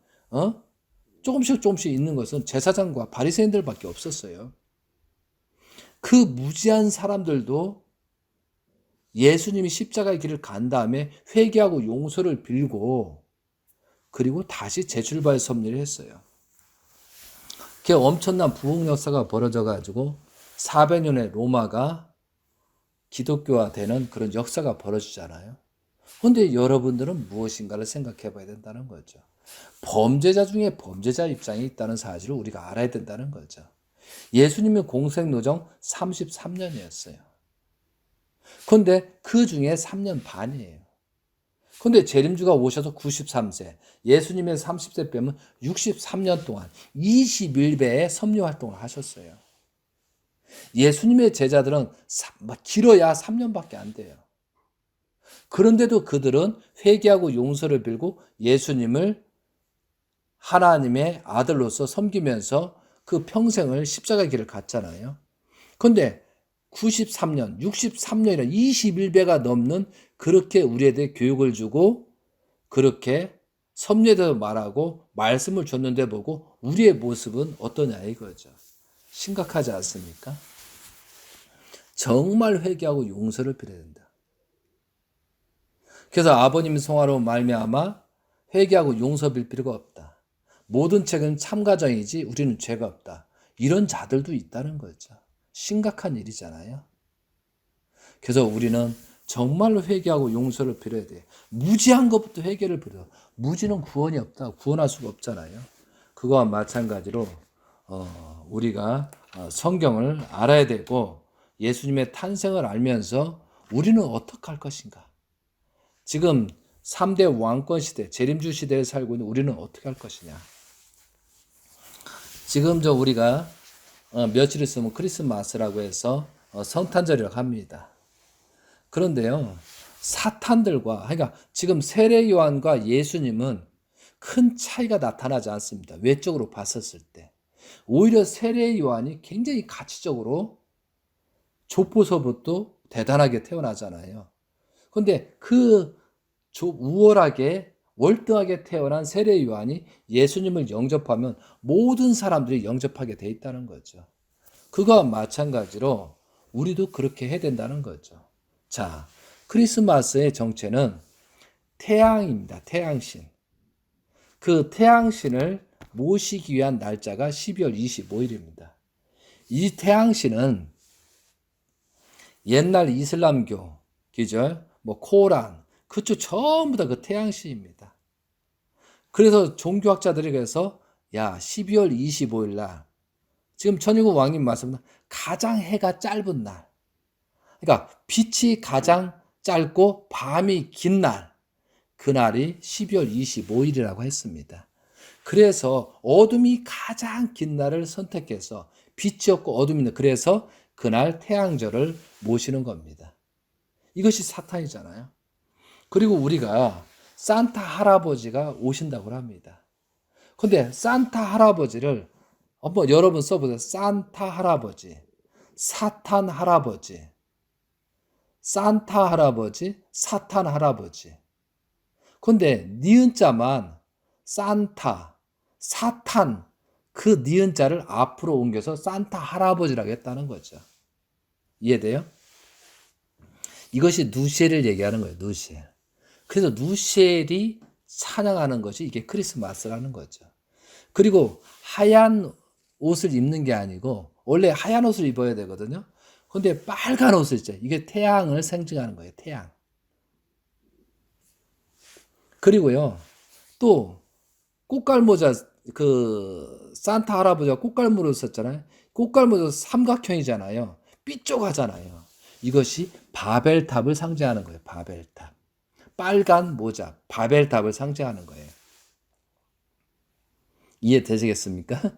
조금씩 있는 것은 제사장과 바리새인들밖에 없었어요. 그 무지한 사람들도 예수님이 십자가의 길을 간 다음에 회개하고 용서를 빌고 그리고 다시 재출발 섭리를 했어요. 그 엄청난 부흥 역사가 벌어져 가지고 400년의 로마가 기독교화 되는 그런 역사가 벌어지잖아요. 그런데 여러분들은 무엇인가를 생각해 봐야 된다는 거죠. 범죄자 중에 범죄자 입장이 있다는 사실을 우리가 알아야 된다는 거죠. 예수님의 공생노정 33년이었어요. 그런데 그 중에 3년 반이에요. 그런데 재림주가 오셔서 93세, 예수님의 30세 빼면 63년 동안 21배의 섭리 활동을 하셨어요. 예수님의 제자들은 길어야 3년밖에 안 돼요. 그런데도 그들은 회개하고 용서를 빌고 예수님을 하나님의 아들로서 섬기면서 그 평생을 십자가의 길을 갔잖아요. 그런데 93년, 63년이나 21배가 넘는 그렇게 우리에 대해 교육을 주고 그렇게 섭리에 대해서 말하고 말씀을 줬는데 보고 우리의 모습은 어떠냐 이거죠. 심각하지 않습니까? 정말 회개하고 용서를 빌어야 된다. 그래서 아버님 성화로 말미암아 회개하고 용서 빌 필요가 없다. 모든 책은 참가정이지 우리는 죄가 없다. 이런 자들도 있다는 거죠. 심각한 일이잖아요. 그래서 우리는 정말로 회개하고 용서를 빌어야 돼. 무지한 것부터 회개를 빌어. 무지는 구원이 없다. 구원할 수가 없잖아요. 그거와 마찬가지로 우리가 성경을 알아야 되고 예수님의 탄생을 알면서 우리는 어떻게 할 것인가. 지금 3대 왕권 시대, 재림주 시대에 살고 있는 우리는 어떻게 할 것이냐. 지금 우리가 며칠 있으면 크리스마스라고 해서 성탄절이라고 합니다. 그런데요, 사탄들과, 그러니까 지금 세례 요한과 예수님은 큰 차이가 나타나지 않습니다. 외적으로 봤었을 때. 오히려 세례 요한이 굉장히 가치적으로 족보서부터 대단하게 태어나잖아요. 그런데 그 우월하게 월등하게 태어난 세례 요한이 예수님을 영접하면 모든 사람들이 영접하게 돼 있다는 거죠. 그거와 마찬가지로 우리도 그렇게 해야 된다는 거죠. 자, 크리스마스의 정체는 태양입니다. 태양신. 그 태양신을 모시기 위한 날짜가 12월 25일입니다. 이 태양신은 옛날 이슬람교 기절, 코란, 그쪽 전부 다 그 태양신입니다. 그래서 종교학자들이 그래서 12월 25일 날 지금 천일국 왕님 말씀 가장 해가 짧은 날, 그러니까 빛이 가장 짧고 밤이 긴 날, 그날이 12월 25일이라고 했습니다. 그래서 어둠이 가장 긴 날을 선택해서 빛이 없고 어둠이 있는, 그래서 그날 태양절을 모시는 겁니다. 이것이 사탄이잖아요. 그리고 우리가 산타 할아버지가 오신다고 합니다. 근데 산타 할아버지를 한번 여러분 써보세요. 산타 할아버지, 사탄 할아버지, 산타 할아버지, 사탄 할아버지. 근데 니은자만 산타, 사탄, 그 니은자를 앞으로 옮겨서 산타 할아버지라고 했다는 거죠. 이해돼요? 이것이 누시엘을 얘기하는 거예요. 누시엘. 그래서 누시엘이 찬양하는 것이 이게 크리스마스라는 거죠. 그리고 하얀 옷을 입는 게 아니고 원래 하얀 옷을 입어야 되거든요. 근데 빨간 옷을 있죠. 이게 태양을 상징하는 거예요. 태양. 그리고요, 또 꽃갈모자, 그 산타 할아버지가 꽃갈모를 썼잖아요. 꽃갈모도 삼각형이잖아요. 삐쪽하잖아요. 이것이 바벨탑을 상징하는 거예요. 바벨탑. 빨간 모자, 바벨탑을 상징하는 거예요. 이해되시겠습니까?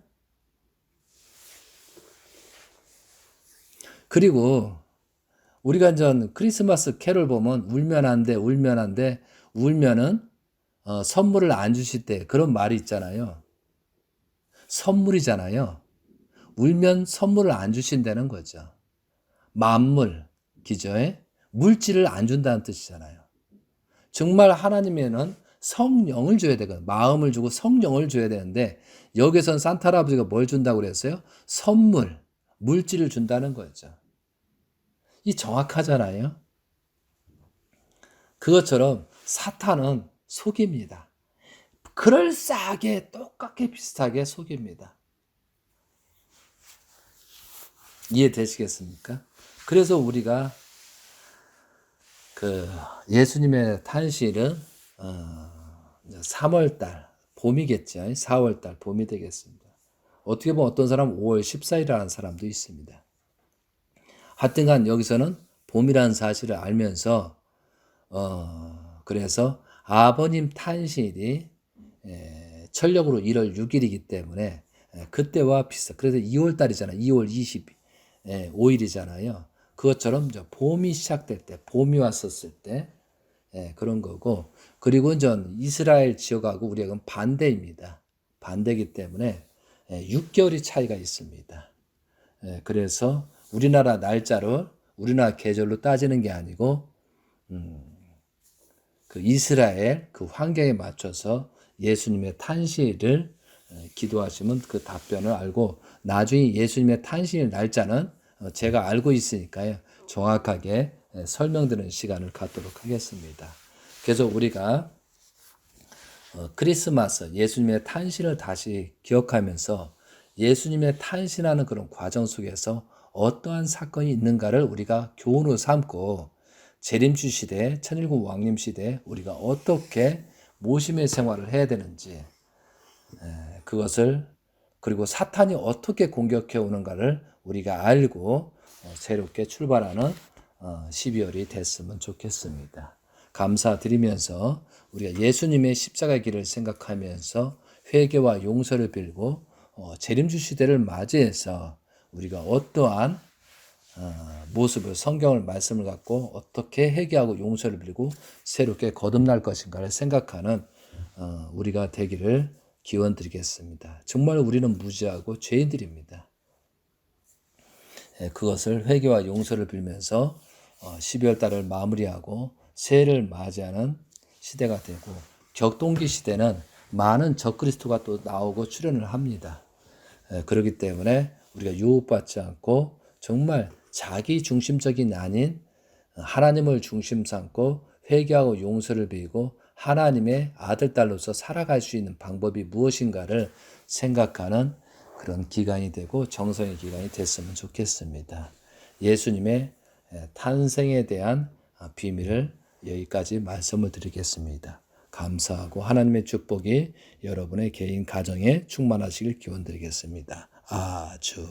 그리고 우리가 이제 크리스마스 캐롤 보면 울면 안 돼, 울면 안 돼, 울면은 선물을 안 주실 때 그런 말이 있잖아요. 선물이잖아요. 울면 선물을 안 주신다는 거죠. 만물, 기저에 물질을 안 준다는 뜻이잖아요. 정말 하나님에는 성령을 줘야 되거든. 마음을 주고 성령을 줘야 되는데 여기선 산타 할아버지가 뭘 준다고 그랬어요? 선물, 물질을 준다는 거죠. 이 정확하잖아요. 그것처럼 사탄은 속입니다. 그럴싸하게 똑같게 비슷하게 속입니다. 이해되시겠습니까? 그래서 우리가 그 예수님의 탄신은 3월달 봄이겠죠. 4월달 봄이 되겠습니다. 어떻게 보면 어떤 사람은 5월 14일이라는 사람도 있습니다. 하여튼간 여기서는 봄이라는 사실을 알면서 그래서 아버님 탄신이 철력으로 1월 6일이기 때문에 그때와 비슷해. 그래서 2월 달이잖아요. 2월 25일이잖아요. 그것처럼 봄이 시작될 때, 봄이 왔었을 때 그런 거고, 그리고 전 이스라엘 지역하고 우리가 반대입니다. 반대이기 때문에 6개월이 차이가 있습니다. 그래서 우리나라 날짜로 우리나라 계절로 따지는 게 아니고 그 이스라엘 그 환경에 맞춰서 예수님의 탄신을 기도하시면 그 답변을 알고 나중에 예수님의 탄신의 날짜는 제가 알고 있으니까요. 정확하게 설명드리는 시간을 갖도록 하겠습니다. 그래서 우리가 크리스마스 예수님의 탄신을 다시 기억하면서 예수님의 탄신하는 그런 과정 속에서 어떠한 사건이 있는가를 우리가 교훈으로 삼고 재림주 시대, 천일국 왕림 시대에 우리가 어떻게 모심의 생활을 해야 되는지 그것을 그리고 사탄이 어떻게 공격해 오는가를 우리가 알고 새롭게 출발하는 12월이 됐으면 좋겠습니다. 감사드리면서 우리가 예수님의 십자가의 길을 생각하면서 회개와 용서를 빌고 재림주 시대를 맞이해서 우리가 어떠한 모습을 성경을 말씀을 갖고 어떻게 회개하고 용서를 빌고 새롭게 거듭날 것인가를 생각하는 우리가 되기를 기원드리겠습니다. 정말 우리는 무지하고 죄인들입니다. 그것을 회개와 용서를 빌면서 12월 달을 마무리하고 새해를 맞이하는 시대가 되고 격동기 시대는 많은 적그리스도가 또 나오고 출현을 합니다. 그렇기 때문에 우리가 유혹받지 않고 정말 자기 중심적인 아닌 하나님을 중심 삼고 회개하고 용서를 빌고 하나님의 아들, 딸로서 살아갈 수 있는 방법이 무엇인가를 생각하는 그런 기간이 되고 정성의 기간이 됐으면 좋겠습니다. 예수님의 탄생에 대한 비밀을 여기까지 말씀을 드리겠습니다. 감사하고 하나님의 축복이 여러분의 개인 가정에 충만하시길 기원드리겠습니다. 아주.